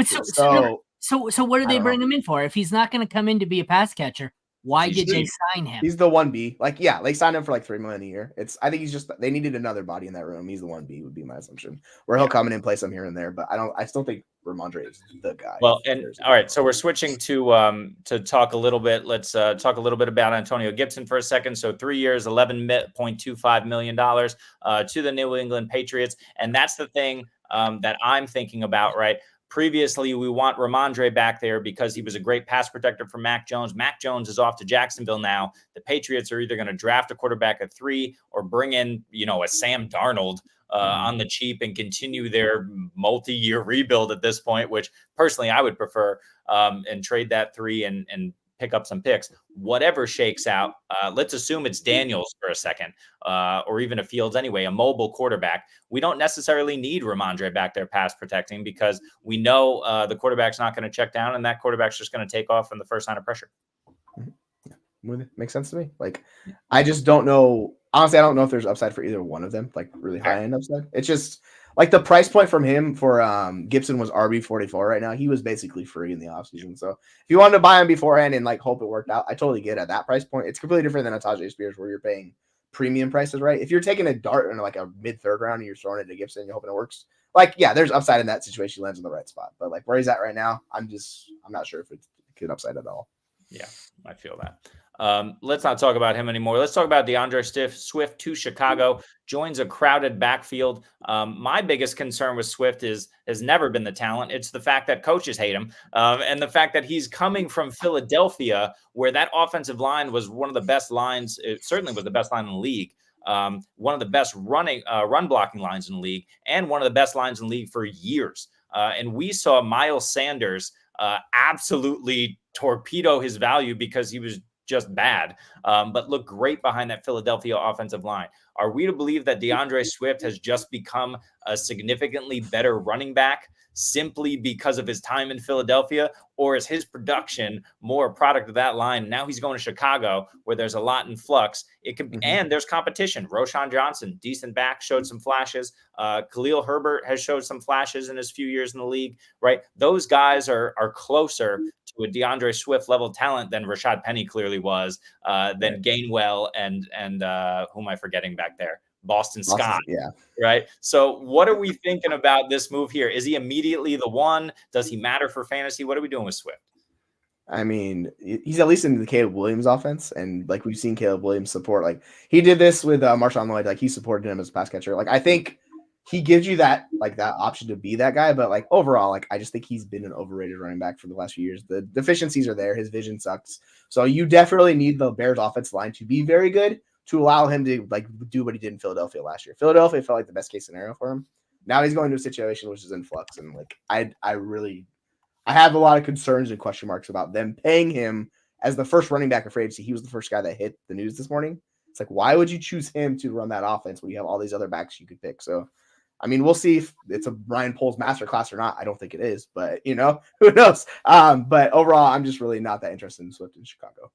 So what do they bring him in for? If he's not going to come in to be a pass catcher, why did they sign him? He's the 1B. They signed him for $3 million a year. I think they needed another body in that room. He's the 1B would be my assumption. Where he'll come in and play some here and there, but I still think Ramondre is the guy. Well, and all right, so we're switching to talk a little bit. Let's talk a little bit about Antonio Gibson for a second. So 3 years, $11.25 million to the New England Patriots, and that's the thing that I'm thinking about, right? Previously, we want Ramondre back there because he was a great pass protector for Mac Jones. Mac Jones is off to Jacksonville now. The Patriots are either going to draft a quarterback at 3 or bring in, a Sam Darnold on the cheap and continue their multi-year rebuild at this point, which personally I would prefer, and trade that 3 and pick up some picks. Whatever shakes out, let's assume it's Daniels for a second, or even a Fields anyway, a mobile quarterback. We don't necessarily need Ramondre back there pass protecting because we know the quarterback's not going to check down and that quarterback's just going to take off from the first sign of pressure. Makes sense to me. I just don't know. Honestly, I don't know if there's upside for either one of them, really high end upside. It's just the price point from him for Gibson was RB44 right now. He was basically free in the offseason. So if you wanted to buy him beforehand and hope it worked out, I totally get it. At that price point, it's completely different than a Tyjae Spears where you're paying premium prices, right? If you're taking a dart in a mid-third round and you're throwing it to Gibson and you're hoping it works, there's upside in that situation. He lands in the right spot. But where he's at right now, I'm not sure if it could upside at all. Yeah, I feel that. Let's not talk about him anymore. Let's talk about DeAndre Swift to Chicago, joins a crowded backfield. My biggest concern with Swift has never been the talent. It's the fact that coaches hate him, and the fact that he's coming from Philadelphia, where that offensive line was one of the best lines. It certainly was the best line in the league. One of the best run blocking lines in the league, and one of the best lines in the league for years. And we saw Miles Sanders absolutely torpedo his value because he was just bad, but look great behind that Philadelphia offensive line. Are we to believe that DeAndre Swift has just become a significantly better running back simply because of his time in Philadelphia, or is his production more a product of that line? Now he's going to Chicago, where there's a lot in flux. It could be, and there's competition. Roshan Johnson, decent back, showed some flashes. Khalil Herbert has showed some flashes in his few years in the league, right? Those guys are closer to a DeAndre Swift level talent than Rashad Penny clearly was, than Gainwell and who am I forgetting back there? Boston Scott. Yeah. Right. So what are we thinking about this move here? Is he immediately the one? Does he matter for fantasy? What are we doing with Swift? I mean, he's at least in the Caleb Williams offense. And like we've seen Caleb Williams support, like he did this with Marshawn Lloyd. Like he supported him as a pass catcher. Like I think he gives you that, like that option to be that guy. But like overall, like I just think he's been an overrated running back for the last few years. The deficiencies are there. His vision sucks. So you definitely need the Bears offensive line to be very good to allow him to like do what he did in Philadelphia last year. Philadelphia felt like the best case scenario for him. Now he's going to a situation which is in flux, and like I have a lot of concerns and question marks about them paying him as the first running back of free agency. He was the first guy that hit the news this morning. It's like, why would you choose him to run that offense when you have all these other backs you could pick? So, I mean, we'll see if it's a Ryan Poles masterclass or not. I don't think it is, but you know, who knows? But overall, I'm just really not that interested in Swift in Chicago.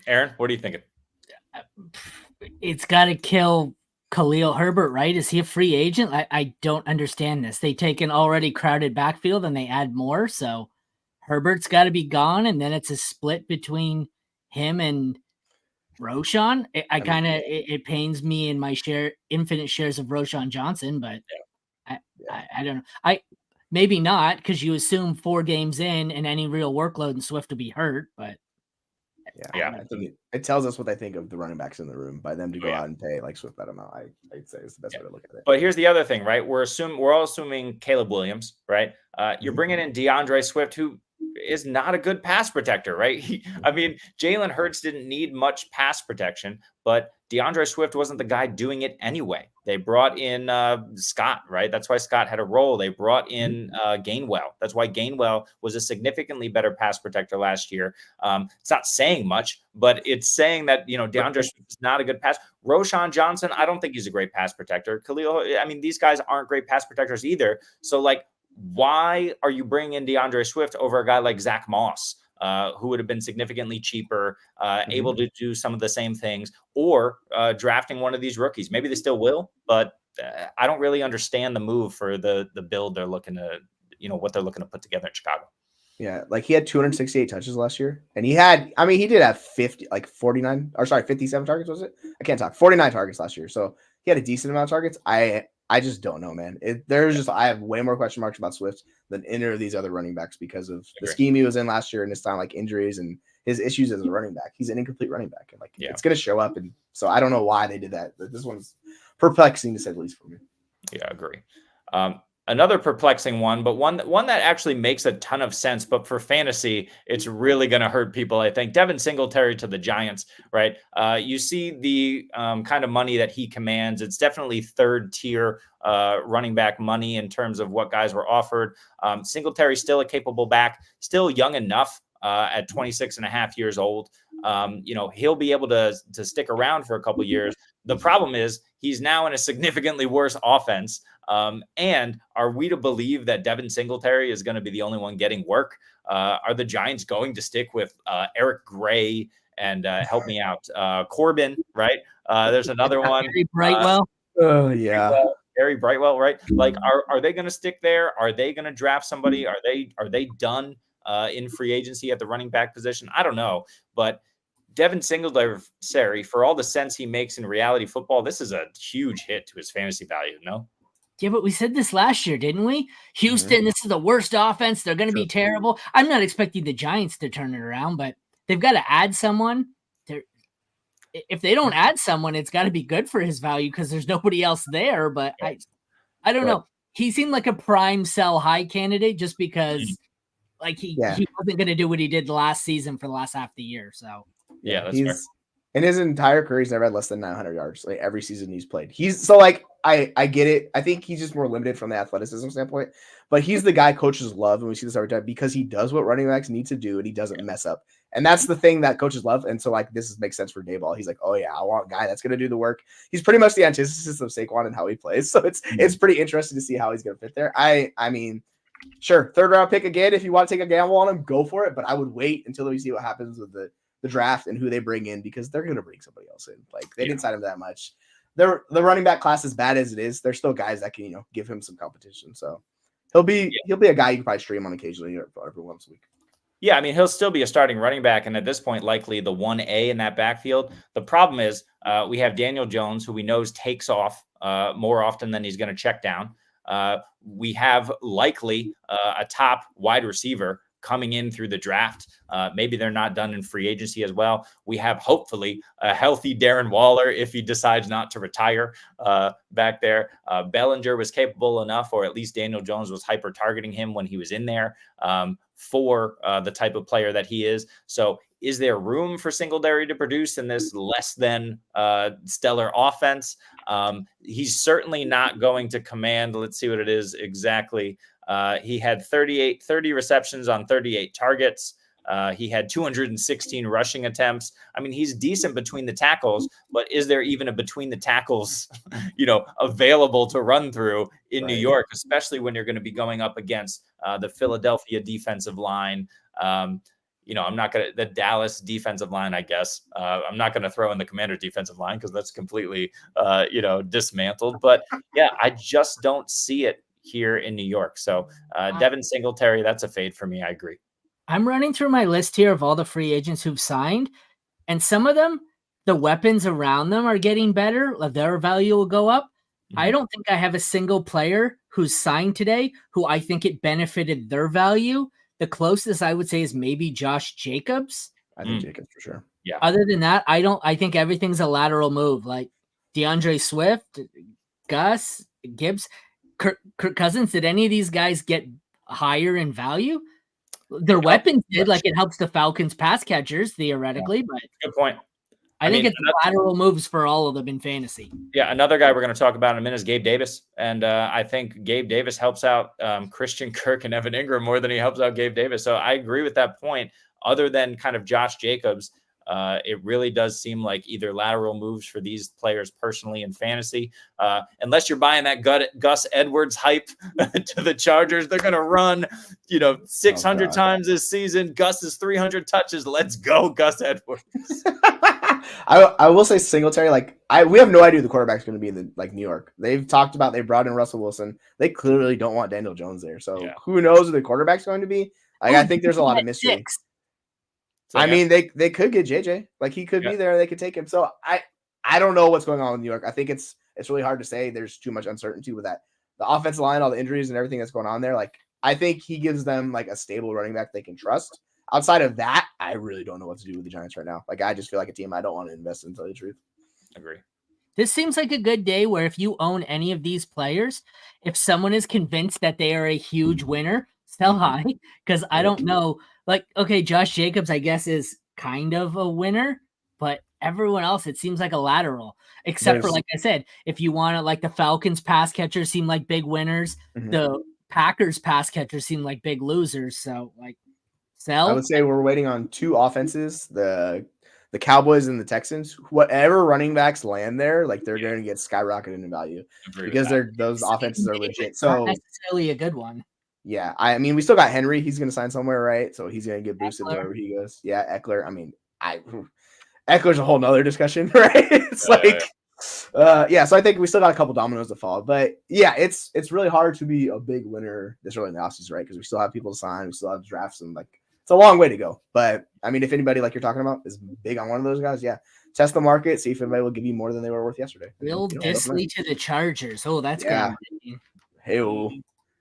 Aaron, what are you thinking? It's got to kill Khalil Herbert, right? Is he a free agent? I don't understand this. They take an already crowded backfield and they add more. So Herbert's got to be gone. And then it's a split between him and Roshan. It pains me in my infinite shares of Roshan Johnson, but I don't know. Maybe not, because you assume 4 games in and any real workload and Swift to be hurt, but I think it tells us what they think of the running backs in the room by them to go out and pay like Swift that amount. I'd say is the best way to look at it. But here's the other thing, right? We're all assuming Caleb Williams, right? You're bringing in DeAndre Swift, who is not a good pass protector, right? Jalen Hurts didn't need much pass protection, but DeAndre Swift wasn't the guy doing it anyway. They brought in Scott, right? That's why Scott had a role. They brought in Gainwell. That's why Gainwell was a significantly better pass protector last year. It's not saying much, but it's saying that, DeAndre Swift is not a good pass. Roshan Johnson, I don't think he's a great pass protector. Khalil, these guys aren't great pass protectors either. So, like, why are you bringing in DeAndre Swift over a guy like Zach Moss, who would have been significantly cheaper, able to do some of the same things, or drafting one of these rookies? Maybe they still will, but I don't really understand the move for the build they're looking to, what they're looking to put together in Chicago. Yeah, like he had 268 touches last year, and he did have 57 targets, was it? I can't talk. 49 targets last year, so he had a decent amount of targets. I just don't know, man. I have way more question marks about Swift than any of these other running backs because of the scheme he was in last year and his time, like injuries and his issues as a running back. He's an incomplete running back, and it's going to show up. And so I don't know why they did that. This one's perplexing to say the least for me. Yeah, I agree. Another perplexing one, but one that actually makes a ton of sense, but for fantasy, it's really going to hurt people, I think. Devin Singletary to the Giants, right? You see the kind of money that he commands. It's definitely third tier running back money in terms of what guys were offered. Singletary still a capable back, still young enough at 26 and a half years old. He'll be able to stick around for a couple years. The problem is he's now in a significantly worse offense. And are we to believe that Devin Singletary is going to be the only one getting work? Are the Giants going to stick with Eric Gray and help me out? Corbin, right? There's another one. Gary Brightwell. Gary Brightwell, right? Like, are they going to stick there? Are they going to draft somebody? Are they done in free agency at the running back position? I don't know, but Devin Singletary, for all the sense he makes in reality football, this is a huge hit to his fantasy value, no? Yeah, but we said this last year, didn't we? Houston, this is the worst offense. They're going to be terrible. I'm not expecting the Giants to turn it around, but they've got to add someone. If they don't add someone, it's got to be good for his value because there's nobody else there. But I don't know. He seemed like a prime sell high candidate just because he wasn't going to do what he did last season for the last half of the year. So yeah, that's fair. In his entire career, he's never had less than 900 yards. Like every season he's played, he's so like I get it. I think he's just more limited from the athleticism standpoint, but he's the guy coaches love, and we see this every time because he does what running backs need to do, and he doesn't mess up. And that's the thing that coaches love. And so like makes sense for Dayball. He's like, oh yeah, I want a guy that's gonna do the work. He's pretty much the antithesis of Saquon and how he plays. So it's pretty interesting to see how he's gonna fit there. I mean, sure, 3rd round pick again. If you want to take a gamble on him, go for it. But I would wait until we see what happens with the draft and who they bring in, because they're going to bring somebody else in. Like they didn't sign him that much. The running back class, as bad as it is, there's still guys that can, give him some competition. So he'll be a guy you can probably stream on occasionally every once a week. Yeah, I mean, he'll still be a starting running back, and at this point, likely the 1A in that backfield. The problem is we have Daniel Jones, who we know takes off more often than he's going to check down. We have likely a top wide receiver coming in through the draft. Maybe they're not done in free agency as well. We have hopefully a healthy Darren Waller if he decides not to retire back there. Bellinger was capable enough, or at least Daniel Jones was hyper targeting him when he was in there for the type of player that he is. So is there room for Singletary to produce in this less than stellar offense? He's certainly not going to command, let's see what it is exactly. He had 30 receptions on 38 targets. He had 216 rushing attempts. I mean, he's decent between the tackles, but is there even a between the tackles, available to run through in New York, especially when you're going to be going up against the Philadelphia defensive line? I'm not going to the Dallas defensive line, I guess. I'm not going to throw in the Commanders defensive line because that's completely, dismantled. But yeah, I just don't see it here in New York. So Devin Singletary, that's a fade for me. I agree. I'm running through my list here of all the free agents who've signed, and some of them, the weapons around them are getting better. Their value will go up. Mm-hmm. I don't think I have a single player who's signed today who I think it benefited their value. The closest I would say is maybe Josh Jacobs. I think Jacobs for sure. Yeah. Other than that, I think everything's a lateral move. Like DeAndre Swift, Gus, Gibbs, Kirk Cousins. Did any of these guys get higher in value? Their weapons did. Like it helps the Falcons pass catchers theoretically, but good point. I think it's lateral moves for all of them in fantasy. Yeah, another guy we're going to talk about in a minute is Gabe Davis, and I think Gabe Davis helps out Christian Kirk and Evan Ingram more than he helps out Gabe Davis. So I agree with that point. Other than kind of Josh Jacobs, it really does seem like either lateral moves for these players personally in fantasy, unless you're buying that Gus Edwards hype to the Chargers. They're going to run, 600 times this season. Gus's 300 touches. Let's go, Gus Edwards. I will say Singletary, we have no idea who the quarterback's going to be in New York. They've talked about they brought in Russell Wilson. They clearly don't want Daniel Jones there. So who knows who the quarterback's going to be? I think there's a lot of mystery. So, I mean, they could get JJ. He could be there. They could take him. So I don't know what's going on in New York. I think it's really hard to say. There's too much uncertainty with that. The offensive line, all the injuries and everything that's going on there. I think he gives them a stable running back they can trust. Outside of that, I really don't know what to do with the Giants right now. I just feel like a team I don't want to invest in, to tell you the truth. Agree. This seems like a good day where if you own any of these players, if someone is convinced that they are a huge winner, sell high, because I don't know. Okay, Josh Jacobs, I guess, is kind of a winner, but everyone else, it seems like a lateral. Except for, like I said, if you want to, the Falcons pass catchers seem like big winners. Mm-hmm. The Packers pass catchers seem like big losers. So, sell. I would say we're waiting on two offenses, the Cowboys and the Texans. Whatever running backs land there, they're going to get skyrocketed in value because those offenses are legit. So not necessarily a good one. Yeah, I mean, we still got Henry. He's going to sign somewhere, right? So he's going to get boosted wherever he goes. Yeah, Eckler. I mean, Eckler's a whole nother discussion, right? It's so I think we still got a couple dominoes to fall. But yeah, it's really hard to be a big winner this early in the offseason, right? Because we still have people to sign, we still have drafts, and it's a long way to go. But I mean, if anybody you're talking about is big on one of those guys, test the market, see if anybody will give you more than they were worth yesterday. Will Disley to the Chargers. Oh, that's good. Hey,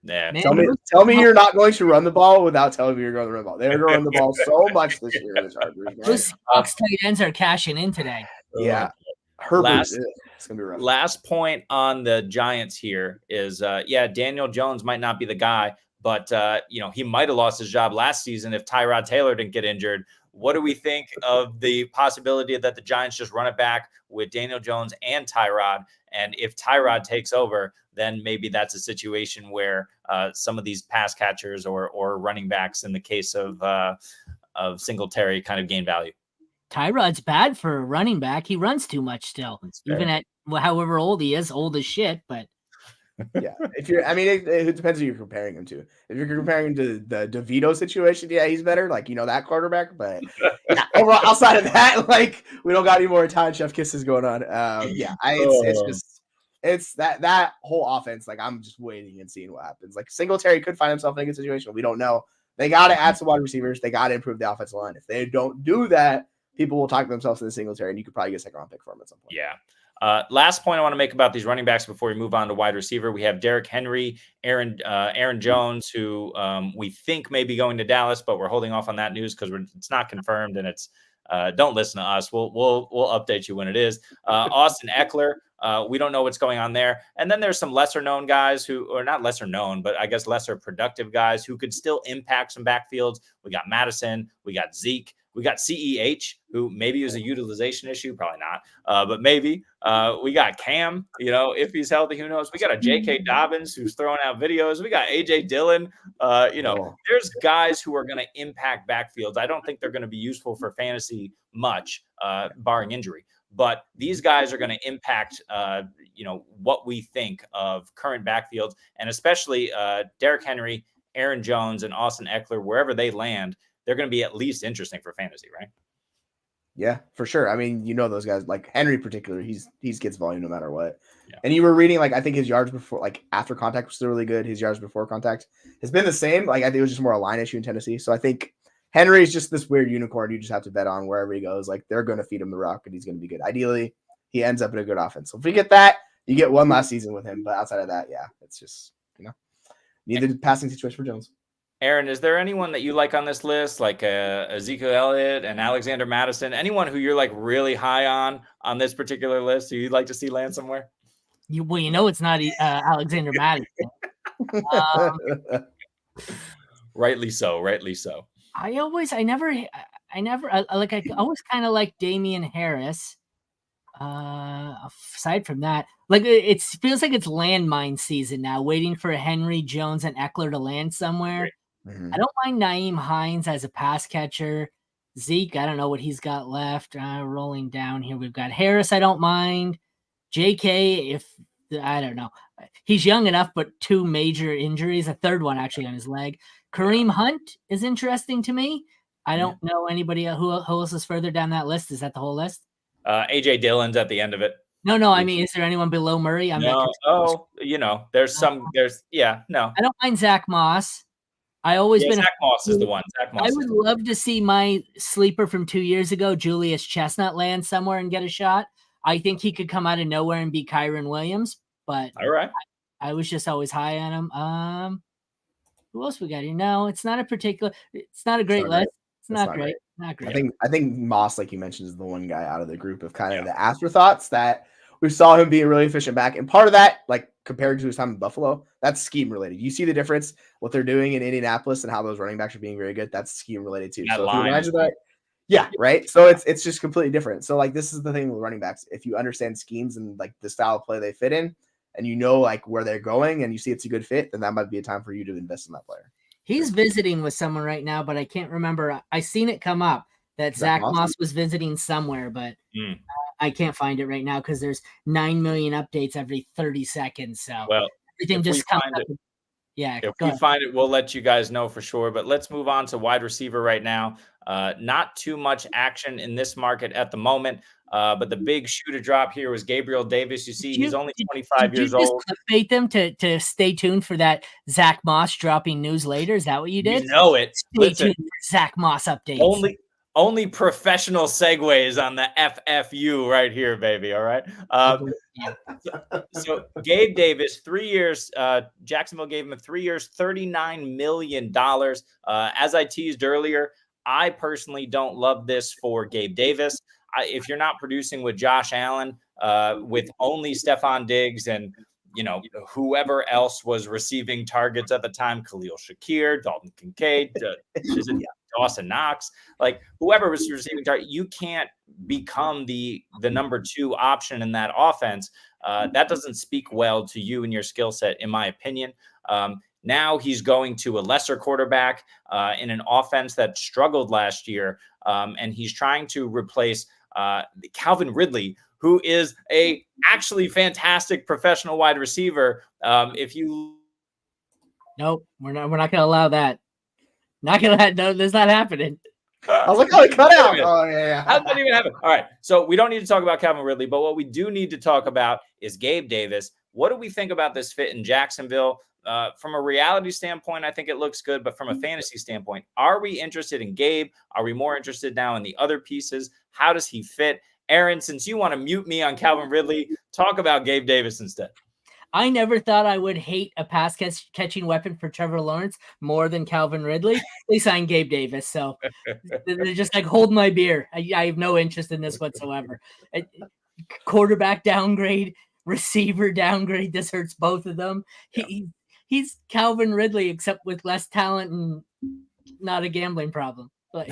yeah. Tell me you're not going to run the ball without telling me you're going to run the ball. They're going to run the ball so much this year. The Chargers. Those Seahawks tight ends are cashing in today. Yeah. Herbert, it's going to be rough. Last point on the Giants here is, Daniel Jones might not be the guy, but, he might have lost his job last season if Tyrod Taylor didn't get injured. What do we think of the possibility that the Giants just run it back with Daniel Jones and Tyrod? And if Tyrod takes over, then maybe that's a situation where some of these pass catchers or running backs, in the case of Singletary, kind of gain value. Tyrod's bad for a running back. He runs too much still, even at however old he is, old as shit. But yeah, if you're, I mean, it depends who you're comparing him to. If you're comparing him to the DeVito situation, yeah, he's better, like, that quarterback. But yeah, overall, outside of that, like, we don't got any more Italian chef kisses going on. It's that whole offense. Like, I'm just waiting and seeing what happens. Like, Singletary could find himself in a good situation. We don't know. They got to add some wide receivers. They got to improve the offensive line. If they don't do that, people will talk themselves into Singletary, and you could probably get a second round pick for him at some point. Yeah. Last point I want to make about these running backs before we move on to wide receiver. We have Derrick Henry, Aaron Jones, who we think may be going to Dallas, but we're holding off on that news because it's not confirmed, and it's don't listen to us. We'll update you when it is. Austin Eckler. We don't know what's going on there. And then there's some lesser known guys or not lesser known, but I guess lesser productive guys who could still impact some backfields. We got Madison, we got Zeke, we got CEH, who maybe is a utilization issue, probably not, but maybe. We got Cam, if he's healthy, who knows? We got a J.K. Dobbins who's throwing out videos. We got A.J. Dillon. There's guys who are going to impact backfields. I don't think they're going to be useful for fantasy much, barring injury. But these guys are going to impact, what we think of current backfields, and especially Derrick Henry, Aaron Jones, and Austin Eckler, wherever they land, they're going to be at least interesting for fantasy, right? Yeah, for sure. I mean, those guys, like Henry in particular, he gets volume no matter what. Yeah. And you were reading, like, I think his yards before, like, after contact was still really good. His yards before contact has been the same. Like, I think it was just more a line issue in Tennessee. So I think Henry is just this weird unicorn. You just have to bet on wherever he goes. Like, they're going to feed him the rock, and he's going to be good. Ideally, he ends up in a good offense. So if we get that, you get one last season with him. But outside of that, yeah, it's just, need the passing situation for Jones. Aaron, is there anyone that you like on this list, like Ezekiel Elliott and Alexander Madison? Anyone who you're like really high on this particular list who you'd like to see land somewhere? It's not Alexander Madison. Rightly so. I always kind of like Damian Harris. Aside from that, like, it feels like it's landmine season now, waiting for Henry, Jones, and Eckler to land somewhere. Mm-hmm. I don't mind Nyheim Hines as a pass catcher. Zeke, I don't know what he's got left. Rolling down here, we've got Harris. I don't mind. JK, I don't know. He's young enough, but 2 major injuries, a third one actually on his leg. Kareem Hunt is interesting to me. I don't know anybody who else is further down that list. Is that the whole list? A.J. Dillon's at the end of it. No. I mean, is there anyone below Murray? No. There's some. No. I don't mind Zach Moss. Zach Moss is the one. I would love to see my sleeper from 2 years ago, Julius Chestnut, land somewhere and get a shot. I think he could come out of nowhere and be Kyron Williams. But all right, I was just always high on him. Who else we got here? No, it's not a great list. It's not great. Not great. I think Moss, like you mentioned, is the one guy out of the group of kind of the afterthoughts that we saw him being a really efficient back. And part of that, like, compared to his time in Buffalo, that's scheme related. You see the difference, what they're doing in Indianapolis and how those running backs are being very good. That's scheme related too. So if you imagine that, yeah, right. So it's just completely different. So, like, this is the thing with running backs. If you understand schemes and like the style of play they fit in, and like where they're going, and you see it's a good fit, then that might be a time for you to invest in that player. He's visiting with someone right now, but I can't remember. I seen it come up that Zach Moss was visiting somewhere, but I can't find it right now because there's 9 million updates every 30 seconds. So everything just comes up. Yeah. If we find it, we'll let you guys know for sure. But let's move on to wide receiver right now. Not too much action in this market at the moment. But the big shoe to drop here was Gabriel Davis. You see, he's only 25 years old. Did you clickbait them to stay tuned for that Zach Moss dropping news later? Is that what you did? You know it. Stay tuned for Zach Moss updates. Only professional segues on the FFU right here, baby. All right. So Gabe Davis, 3 years. Jacksonville gave him 3 years, $39 million. As I teased earlier, I personally don't love this for Gabe Davis. If you're not producing with Josh Allen, with only Stephon Diggs and whoever else was receiving targets at the time, Khalil Shakir, Dalton Kincaid, Dawson Knox, like whoever was receiving target, you can't become the number 2 option in that offense. That doesn't speak well to you and your skill set, in my opinion. Now he's going to a lesser quarterback in an offense that struggled last year, and he's trying to replace Calvin Ridley, who is a actually fantastic professional wide receiver. Nope, we're not going to allow that. Not going to. No, that's not happening. I was like, oh, he cut out. Oh, yeah. How did that even happen? All right. So we don't need to talk about Calvin Ridley, but what we do need to talk about is Gabe Davis. What do we think about this fit in Jacksonville? From a reality standpoint, I think it looks good, but from a fantasy standpoint, are we interested in Gabe? Are we more interested now in the other pieces? How does he fit? Aaron, since you want to mute me on Calvin Ridley, talk about Gabe Davis instead. I never thought I would hate a pass catching weapon for Trevor Lawrence more than Calvin Ridley. They signed Gabe Davis, so they're just like, hold my beer. I have no interest in this whatsoever. Quarterback downgrade, receiver downgrade. This hurts both of them. Yeah. He's Calvin Ridley, except with less talent and not a gambling problem. But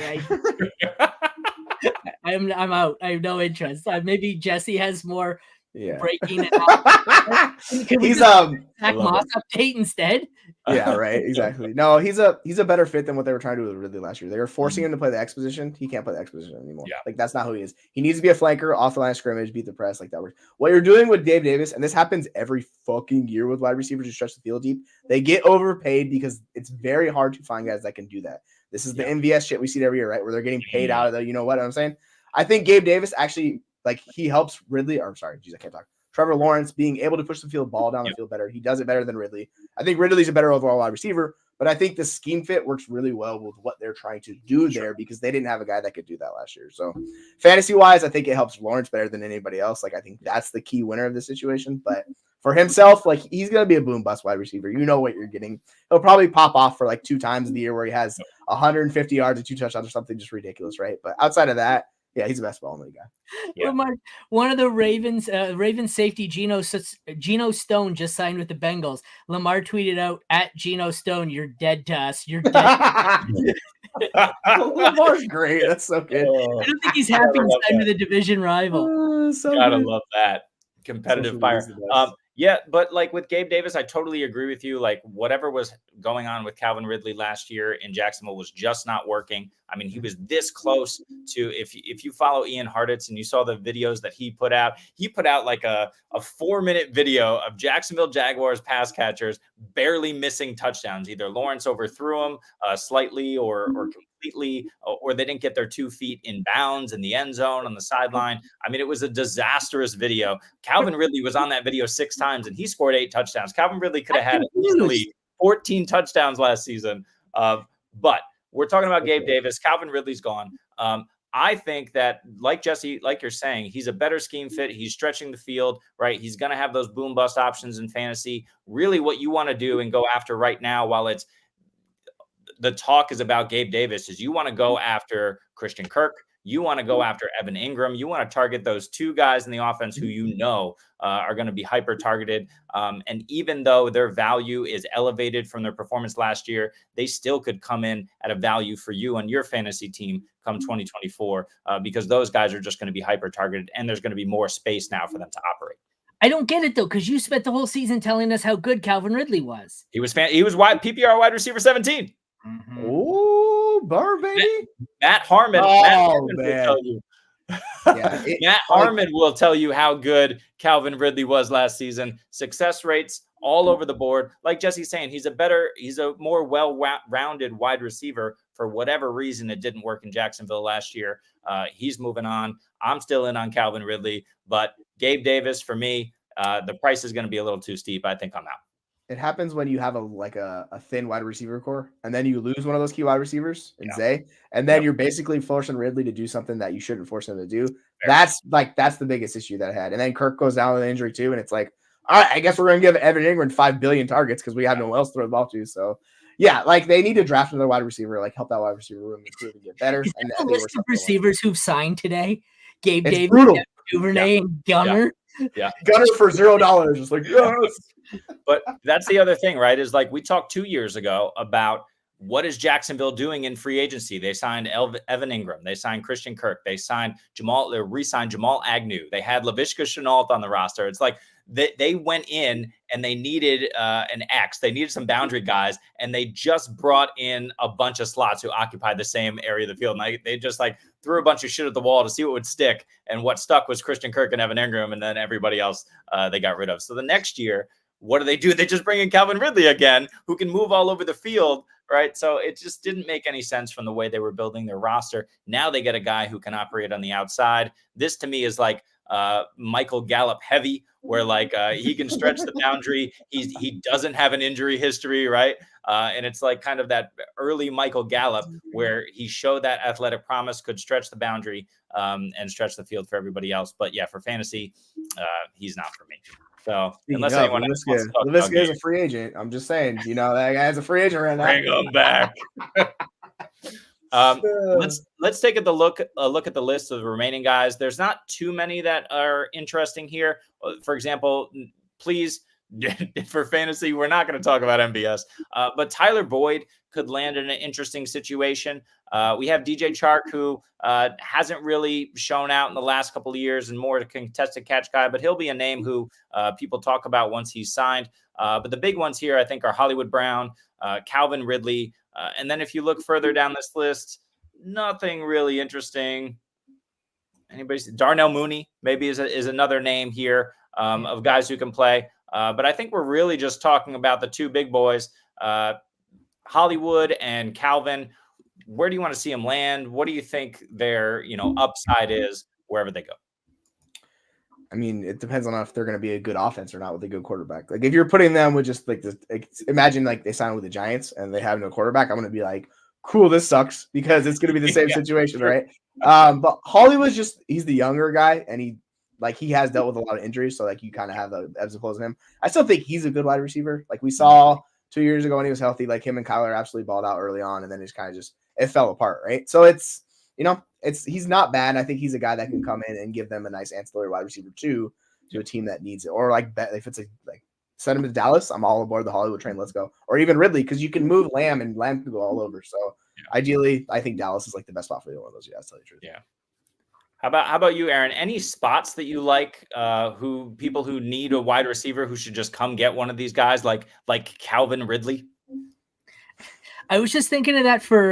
I'm out. I have no interest. Maybe Jesse has more. Yeah, breaking it out. He's Zach Moss update instead. Yeah, right. Exactly. No, he's a better fit than what they were trying to do with Ridley last year. They were forcing him to play the X position. He can't play the X position anymore. Yeah. Like that's not who he is. He needs to be a flanker, off the line of scrimmage, beat the press, like that works. What you're doing with Gabe Davis, and this happens every fucking year with wide receivers who stretch the field deep, they get overpaid because it's very hard to find guys that can do that. This is the MVS shit we see every year, right? Where they're getting paid out of the, you know what I'm saying? I think Gabe Davis actually. Like he helps Ridley, or sorry, geez, I can't talk. Trevor Lawrence being able to push the ball down the field better. He does it better than Ridley. I think Ridley's a better overall wide receiver, but I think the scheme fit works really well with what they're trying to do there because they didn't have a guy that could do that last year. So fantasy wise, I think it helps Lawrence better than anybody else. Like I think that's the key winner of the situation. But for himself, like he's going to be a boom bust wide receiver. You know what you're getting. He'll probably pop off for like 2 times in the year where he has 150 yards and 2 touchdowns or something just ridiculous, right? But outside of that, yeah, he's the best ball in the guy. Yeah. Mark, one of the Ravens safety, Geno Stone, just signed with the Bengals. Lamar tweeted out at Geno Stone, "You're dead to us. You're dead." Lamar's great. That's so good. I don't think he's happy to sign with a division rival. Gotta love that competitive fire. Yeah, but like with Gabe Davis, I totally agree with you. Like whatever was going on with Calvin Ridley last year in Jacksonville was just not working. I mean, he was this close to, if you follow Ian Hartitz and you saw the videos that he put out like a 4-minute video of Jacksonville Jaguars pass catchers barely missing touchdowns. Either Lawrence overthrew him slightly or completely, or they didn't get their 2 feet in bounds in the end zone on the sideline. I mean, it was a disastrous video. Calvin Ridley was on that video 6 times and he scored 8 touchdowns. Calvin Ridley could have had easily 14 touchdowns last season. But we're talking about Gabe Davis. Calvin Ridley's gone. I think that, like Jesse, like you're saying, he's a better scheme fit. He's stretching the field, right? He's going to have those boom bust options in fantasy. Really what you want to do and go after right now, while it's the talk is about Gabe Davis, is you want to go after Christian Kirk. You want to go after Evan Ingram. You want to target those 2 guys in the offense who you know are going to be hyper targeted. And even though their value is elevated from their performance last year, they still could come in at a value for you on your fantasy team come 2024 because those guys are just going to be hyper targeted and there's going to be more space now for them to operate. I don't get it though, because you spent the whole season telling us how good Calvin Ridley was. He was PPR wide receiver 17. Mm-hmm. Oh, Burr, baby. Matt Harmon. Will tell you. Matt Harmon will tell you how good Calvin Ridley was last season. Success rates all over the board. Like Jesse's saying, he's a more well-rounded wide receiver. For whatever reason, it didn't work in Jacksonville last year. He's moving on. I'm still in on Calvin Ridley, but Gabe Davis, for me, the price is going to be a little too steep. I think I'm out. It happens when you have a thin wide receiver core, and then you lose one of those key wide receivers in Zay, and then you're basically forcing Ridley to do something that you shouldn't force him to do. That's the biggest issue that I had. And then Kirk goes down with an injury too, and it's like, all right, I guess we're going to give Evan Ingram 5 billion targets because we have no one else to throw the ball to. So, yeah, like they need to draft another wide receiver, like help that wide receiver room improve and get better. And the list of receivers who've signed today: Gabe Davis, brutal. Duvernay, and Gunner. Yeah, Gunner for $0. Just like, yes. But that's the other thing, right? Is like we talked 2 years ago about what is Jacksonville doing in free agency? They signed Evan Ingram. They signed Christian Kirk. They re-signed Jamal Agnew. They had Laviska Shenault on the roster. It's like they went in and they needed an X. They needed some boundary guys, and they just brought in a bunch of slots who occupied the same area of the field. And they just like threw a bunch of shit at the wall to see what would stick. And what stuck was Christian Kirk and Evan Ingram, and then everybody else they got rid of. So the next year, what do? They just bring in Calvin Ridley again, who can move all over the field, right? So it just didn't make any sense from the way they were building their roster. Now they get a guy who can operate on the outside. This to me is like Michael Gallup heavy, where like he can stretch the boundary. He doesn't have an injury history, right? And it's like kind of that early Michael Gallup where he showed that athletic promise, could stretch the boundary and stretch the field for everybody else. But yeah, for fantasy, he's not for me. So unless anyone else wants to talk about Laviska is a free agent. I'm just saying, that guy's a free agent right now. Bring him back. Let's take a look at the list of the remaining guys. There's not too many that are interesting here. For example, please, for fantasy, we're not going to talk about MBS, but Tyler Boyd could land in an interesting situation. We have DJ Chark, who hasn't really shown out in the last couple of years and more a contested catch guy, but he'll be a name who people talk about once he's signed. But the big ones here, I think, are Hollywood Brown, Calvin Ridley. And then if you look further down this list, nothing really interesting. Darnell Mooney maybe is another name here of guys who can play. But I think we're really just talking about the two big boys, Hollywood and Calvin. Where do you want to see them land? What do you think their upside is wherever they go? I mean, it depends on if they're going to be a good offense or not with a good quarterback. Like if you're putting them with just like imagine like they sign with the Giants and they have no quarterback, I'm going to be like, cool, this sucks because it's going to be the same situation, right? But Hollywood's he's the younger guy and he has dealt with a lot of injuries. So like you kind of have the ebbs and flows in him. I still think he's a good wide receiver. Like we saw 2 years ago when he was healthy, like him and Kyler absolutely balled out early on. And then it's kind of it fell apart. Right. So he's not bad. I think he's a guy that can come in and give them a nice ancillary wide receiver too to a team that needs it. Or if it's send him to Dallas, I'm all aboard the Hollywood train. Let's go. Or even Ridley, because you can move Lamb and Lamb can go all over. So ideally, I think Dallas is like the best spot for either one of those guys. To tell you the truth. Yeah. How about you, Aaron? Any spots that you like? People who need a wide receiver who should just come get one of these guys, like Calvin Ridley? I was just thinking of that for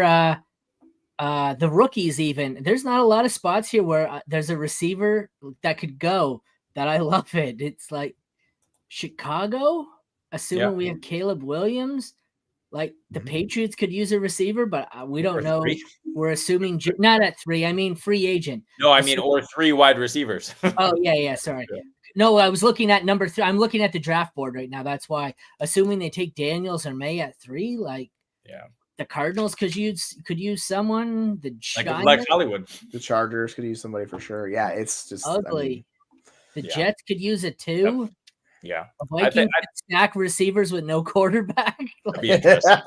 the rookies. Even there's not a lot of spots here where there's a receiver that could go. That I love it. It's like Chicago, assuming we have Caleb Williams. Like the Patriots could use a receiver, but we don't know. We're assuming not at 3. I mean, free agent. No, I mean, or 3 wide receivers. Oh, yeah. Sorry. Yeah. No, I was looking at number 3. I'm looking at the draft board right now. That's why, assuming they take Daniels or May at 3, the Cardinals could use someone. Like Hollywood. The Chargers could use somebody for sure. Yeah, it's just ugly. The Jets could use it too. Yep. Yeah, the Vikings stack receivers with no quarterback. That'd be interesting.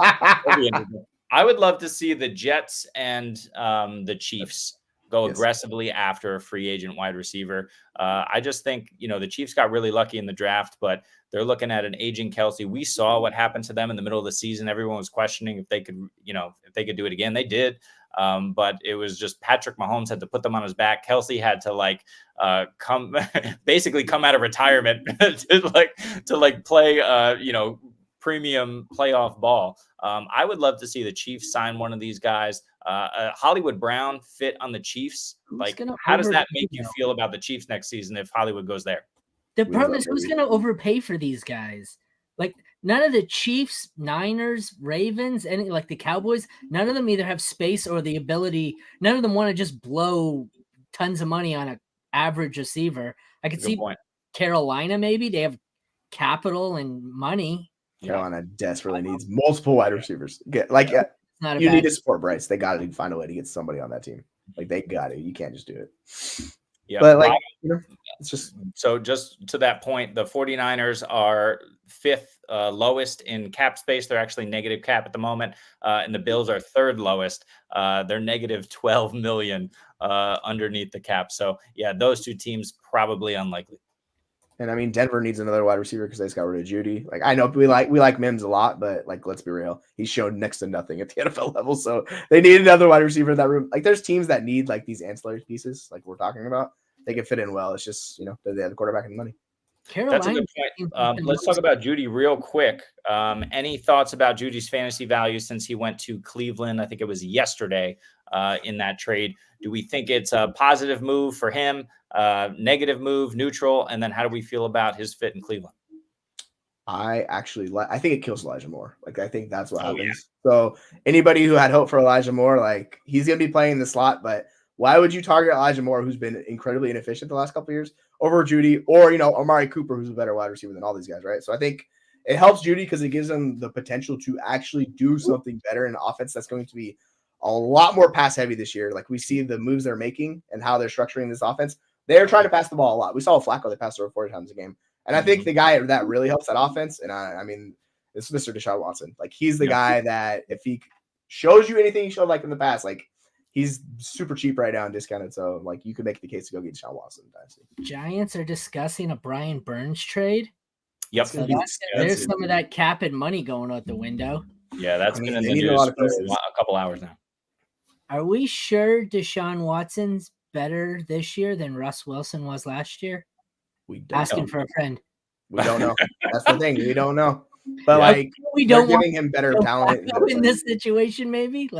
I would love to see the Jets and the Chiefs go aggressively after a free agent wide receiver. I just think the Chiefs got really lucky in the draft, but they're looking at an aging Kelsey. We saw what happened to them in the middle of the season. Everyone was questioning if they could do it again. They did. But it was just Patrick Mahomes had to put them on his back. Kelsey had to come out of retirement to play premium playoff ball. I would love to see the Chiefs sign one of these guys. Hollywood Brown fit on the Chiefs. How does that make you feel about the Chiefs next season if Hollywood goes there? The problem is who's going to overpay for these guys? Like none of the Chiefs, Niners, Ravens, any the Cowboys, none of them either have space or the ability. None of them want to just blow tons of money on an average receiver. I could see Carolina maybe they have capital and money. Carolina desperately needs multiple wide receivers. You need to support Bryce. They got to find a way to get somebody on that team. They got to. You can't just do it. Yeah, but it's just to that point, the 49ers are 5th lowest in cap space. They're actually negative cap at the moment, and the Bills are 3rd lowest. They're negative 12 million underneath the cap. So yeah, those two teams probably unlikely. And I mean, Denver needs another wide receiver because they just got rid of Judy. Like, I know we like Mims a lot, but like, let's be real, he's shown next to nothing at the NFL level. So they need another wide receiver in that room. Like, there's teams that need like these ancillary pieces, like we're talking about. They can fit in well. It's just, they have the quarterback and the money. That's a good point. Let's talk about Judy real quick. Any thoughts about Judy's fantasy value since he went to Cleveland? I think it was yesterday in that trade. Do we think it's a positive move for him, negative move, neutral? And then how do we feel about his fit in Cleveland? I think it kills Elijah Moore. Like, I think that's what happens. Yeah. So anybody who had hope for Elijah Moore, like, he's going to be playing the slot, but why would you target Elijah Moore, who's been incredibly inefficient the last couple of years, over Judy, or, Amari Cooper, who's a better wide receiver than all these guys, right? So I think it helps Judy because it gives him the potential to actually do something better in an offense that's going to be a lot more pass heavy this year. Like, we see the moves they're making and how they're structuring this offense. They're trying to pass the ball a lot. We saw Flacco, they passed over 40 times a game. And I think the guy that really helps that offense, and I mean, it's Mr. Deshaun Watson. Like, he's the guy that if he shows you anything he showed like in the past, like, he's super cheap right now and discounted. So, like, you could make the case to go get Deshaun Watson. Giants are discussing a Brian Burns trade. Yep. So there's some of that cap and money going out the window. Yeah, that's been in the news for a couple hours now. Are we sure Deshaun Watson's better this year than Russ Wilson was last year? We don't Asking for a friend. We don't know. That's the thing. We don't know. But like, we don't giving him better talent in this situation. Maybe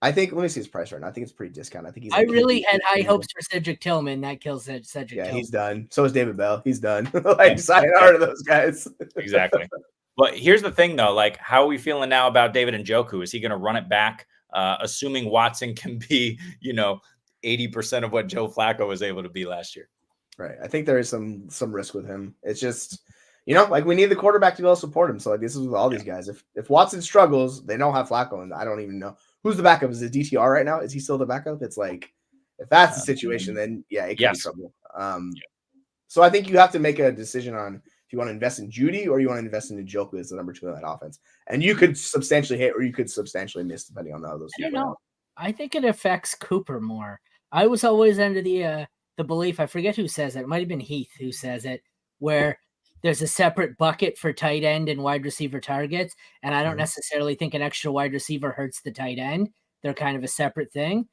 I think. Let me see his price right now. I think it's pretty discounted. I think I really had high hopes for Cedric Tillman. That kills Cedric. Yeah, Tillman. He's done. So is David Bell. He's done. Like, sayonara to those guys. Exactly. But here's the thing, though. Like, how are we feeling now about David Njoku? Is he going to run it back? Assuming Watson can be, 80% of what Joe Flacco was able to be last year. Right. I think there is some risk with him. It's just, like, we need the quarterback to be able to support him. So, like, this is with all these guys. If Watson struggles, they don't have Flacco, and I don't even know who's the backup. Is it DTR right now? Is he still the backup? It's like, if that's the situation, then it could be trouble. So I think you have to make a decision on if you want to invest in Judy or you want to invest in Njoku as the number 2 in that offense. And you could substantially hit or you could substantially miss depending on how those. I don't know. I think it affects Cooper more. I was always under the belief, I forget who says it. It might have been Heath who says it, where there's a separate bucket for tight end and wide receiver targets. And I don't necessarily think an extra wide receiver hurts the tight end. They're kind of a separate thing.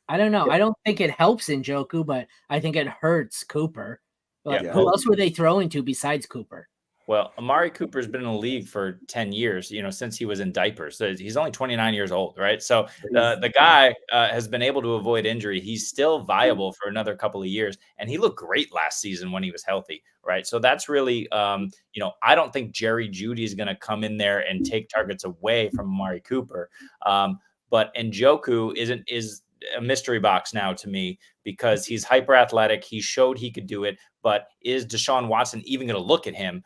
I don't know. Yeah. I don't think it helps Njoku, but I think it hurts Cooper. But who else were they throwing to besides Cooper? Well, Amari Cooper's been in the league for 10 years, since he was in diapers. So he's only 29 years old, right? So the guy has been able to avoid injury. He's still viable for another couple of years. And he looked great last season when he was healthy, right? So that's really, I don't think Jerry Jeudy is going to come in there and take targets away from Amari Cooper. But Njoku is a mystery box now to me because he's hyper athletic. He showed he could do it, but is Deshaun Watson even going to look at him?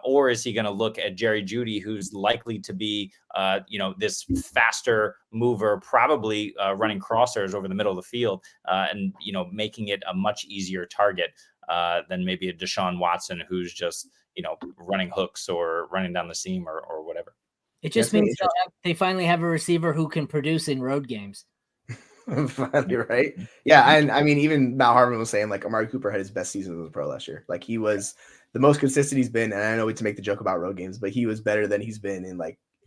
Or is he going to look at Jerry Jeudy, who's likely to be, this faster mover, probably running crossers over the middle of the field and, making it a much easier target than maybe a Deshaun Watson, who's just, running hooks or running down the seam or whatever. It just means they finally have a receiver who can produce in road games. Finally, right? Yeah, and I mean, even Matt Harmon was saying like Amari Cooper had his best season as a pro last year. Like he was the most consistent he's been, and I know we to make the joke about road games, but he was better than he's been in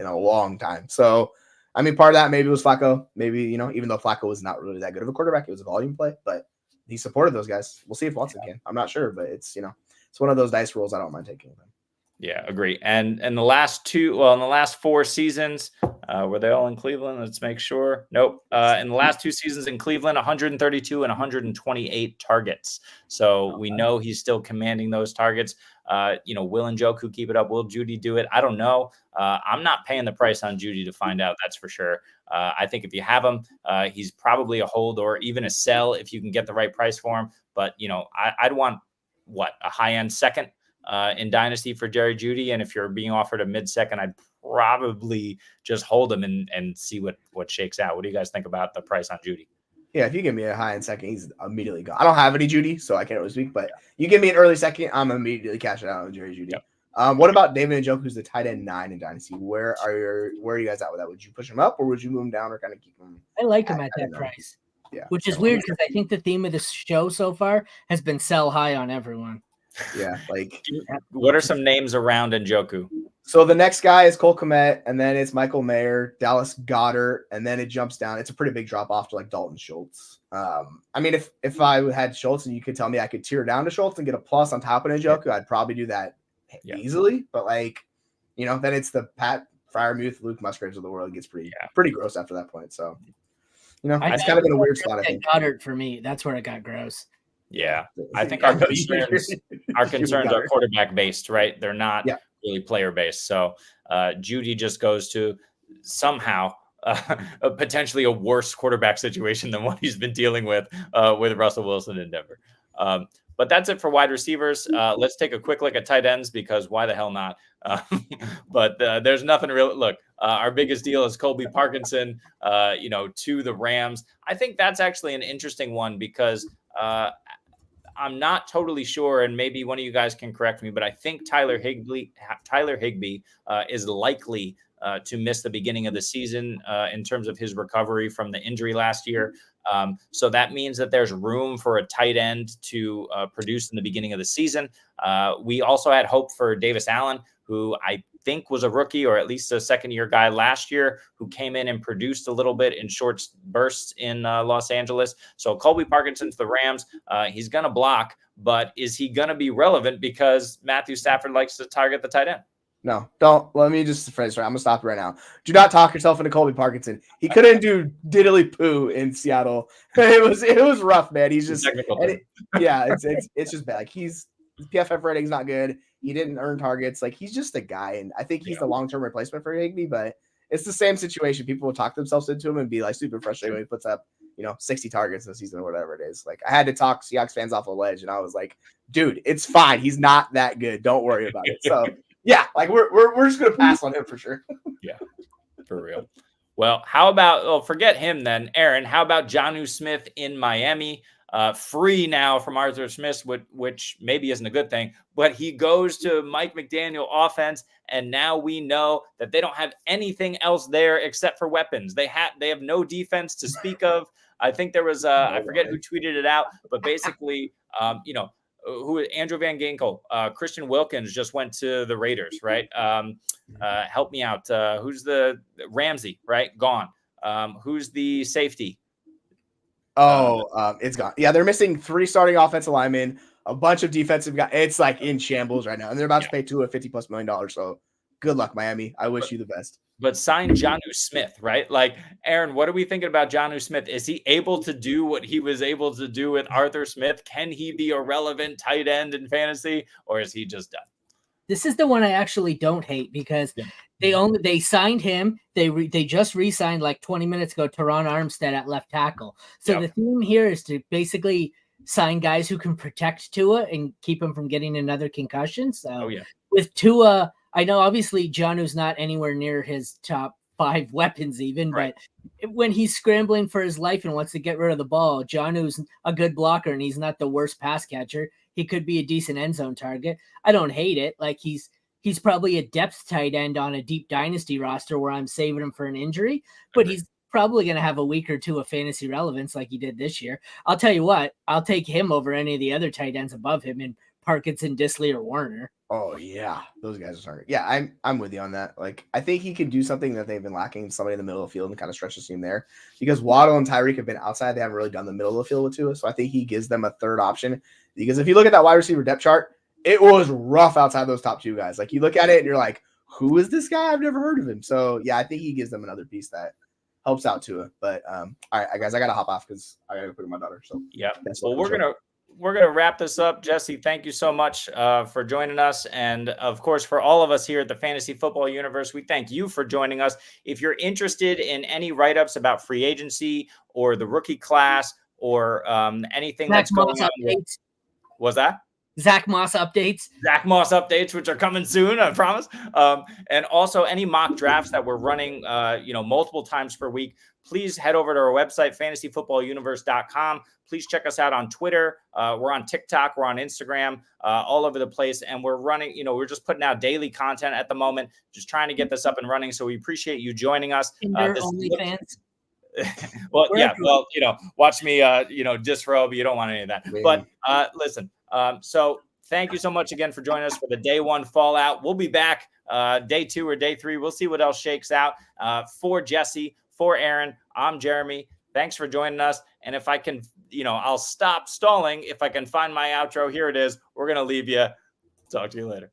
a long time. So, I mean, part of that maybe was Flacco. Maybe even though Flacco was not really that good of a quarterback, it was a volume play, but he supported those guys. We'll see if Watson can. I'm not sure, but it's it's one of those dice rolls I don't mind taking with him. Yeah, agree. And in the last 4 seasons, were they all in Cleveland? Let's make sure. Nope. In the last 2 seasons in Cleveland, 132 and 128 targets. So we know he's still commanding those targets. Will Njoku keep it up? Will Jeudy do it? I don't know. I'm not paying the price on Jeudy to find out. That's for sure. I think if you have him, he's probably a hold or even a sell if you can get the right price for him. But, I'd want a high-end second in Dynasty for Jerry Jeudy. And if you're being offered a mid-second, I'd probably just hold him and see what shakes out. What do you guys think about the price on Jeudy? Yeah, if you give me a high-end second, he's immediately gone. I don't have any Jeudy, so I can't really speak, but you give me an early second, I'm immediately cashing out on Jerry Jeudy. Yep. What about David Njoku, who's the tight end 9 in Dynasty? Where are you guys at with that? Would you push him up or would you move him down or kind of keep him? I like him at that price. Yeah. Which is weird because I think the theme of this show so far has been sell high on everyone. Yeah. Like, what are some names around Njoku? so the next guy is Cole Kmet, and then it's Michael Mayer, Dallas Goddard, and then it jumps down. It's a pretty big drop off to like Dalton Schultz. I mean, if I had Schultz and you could tell me I could tier down to Schultz and get a plus on top of Njoku, I'd probably do that easily. But like, you know, then it's the Pat Freiermuth, Luke Musgraves of the world. It gets pretty gross after that point. So, you know, it's kind of in a weird spot. I think Goddard for me, that's where it got gross. Yeah, I think our concerns are quarterback based, right? They're not really player based. So Judy just goes to somehow potentially a worse quarterback situation than what he's been dealing with Russell Wilson in Denver. But that's it for wide receivers. Let's take a quick look at tight ends because why the hell not? But there's nothing real. Look, our biggest deal is Colby Parkinson, to the Rams. I think that's actually an interesting one because I'm not totally sure, and maybe one of you guys can correct me, but I think Tyler Higbee is likely to miss the beginning of the season in terms of his recovery from the injury last year. So that means that there's room for a tight end to produce in the beginning of the season. We also had hope for Davis Allen, who I think was a rookie or at least a second-year guy last year who came in and produced a little bit in short bursts in Los Angeles. So Colby Parkinson to the Rams, he's going to block, but is he going to be relevant because Matthew Stafford likes to target the tight end? No, don't. Let me just phrase. Sorry, I'm gonna stop right now. Do not talk yourself into Colby Parkinson. He couldn't do diddly poo in Seattle. It was rough, man. He's just it's just bad. Like his PFF rating's not good. He didn't earn targets. Like he's just a guy, and I think he's the long-term replacement for Higbee. But it's the same situation. People will talk themselves into him and be like super frustrated when he puts up 60 targets this season or whatever it is. Like I had to talk Seahawks fans off a ledge, and I was like, dude, it's fine. He's not that good. Don't worry about it. So. Yeah, like we're just gonna pass on him for sure. Yeah, for real. Well, how about forget him then, Aaron? How about Jonnu Smith in Miami? Free now from Arthur Smith, which maybe isn't a good thing, but he goes to Mike McDaniel offense, and now we know that they don't have anything else there except for weapons. They have no defense to speak of. I think there was I forget who tweeted it out, but basically, who Andrew Van Ginkel, Christian Wilkins just went to the Raiders, right? Help me out. Who's the Ramsey, right? Gone. Who's the safety? It's gone. Yeah, they're missing 3 starting offensive linemen, a bunch of defensive guys. It's like in shambles right now, and they're about to pay Tua $50+ million. So good luck, Miami. I wish you the best. But sign Jonnu Smith, right? Like, Aaron, what are we thinking about Jonnu Smith? Is he able to do what he was able to do with Arthur Smith? Can he be a relevant tight end in fantasy, or is he just done? This is the one I actually don't hate because they signed him. They just re-signed like 20 minutes ago Teron Armstead at left tackle. So the theme here is to basically sign guys who can protect Tua and keep him from getting another concussion. So with Tua, I know obviously Jonnu's not anywhere near his top 5 weapons even, but when he's scrambling for his life and wants to get rid of the ball, Jonnu's a good blocker and he's not the worst pass catcher. He could be a decent end zone target. I don't hate it. Like he's probably a depth tight end on a deep dynasty roster where I'm saving him for an injury, but he's probably going to have a week or two of fantasy relevance like he did this year. I'll tell you what, I'll take him over any of the other tight ends above him in Parkinson, Disley, or Warner. Oh yeah, those guys are starting. Yeah, I'm with you on that. Like I think he can do something that they've been lacking, somebody in the middle of the field and kind of stretch the team there. Because Waddle and Tyreek have been outside, they haven't really done the middle of the field with Tua. So I think he gives them a third option. Because if you look at that wide receiver depth chart, it was rough outside those top 2 guys. Like you look at it and you're like, who is this guy? I've never heard of him. So yeah, I think he gives them another piece that helps out Tua. But all right, guys, I gotta hop off because I gotta put in my daughter. So yeah, well, we're gonna wrap this up. Jesse, thank you so much for joining us, and of course for all of us here at the Fantasy Football Universe, we thank you for joining us. If you're interested in any write-ups about free agency or the rookie class or anything that's going on, was that? Zach Moss updates, which are coming soon, I promise. And also any mock drafts that we're running, multiple times per week, please head over to our website, fantasyfootballuniverse.com. Please check us out on Twitter. We're on TikTok. We're on Instagram, all over the place. And we're running, we're just putting out daily content at the moment, just trying to get this up and running. So we appreciate you joining us. Well, We're yeah. everywhere. Well, watch me, disrobe. You don't want any of that. But listen, so thank you so much again for joining us for the day one Fallout. We'll be back day 2 or day 3. We'll see what else shakes out. For Jesse, for Aaron, I'm Jeremy. Thanks for joining us. And if I can, I'll stop stalling. If I can find my outro, here it is. We're going to leave you. Talk to you later.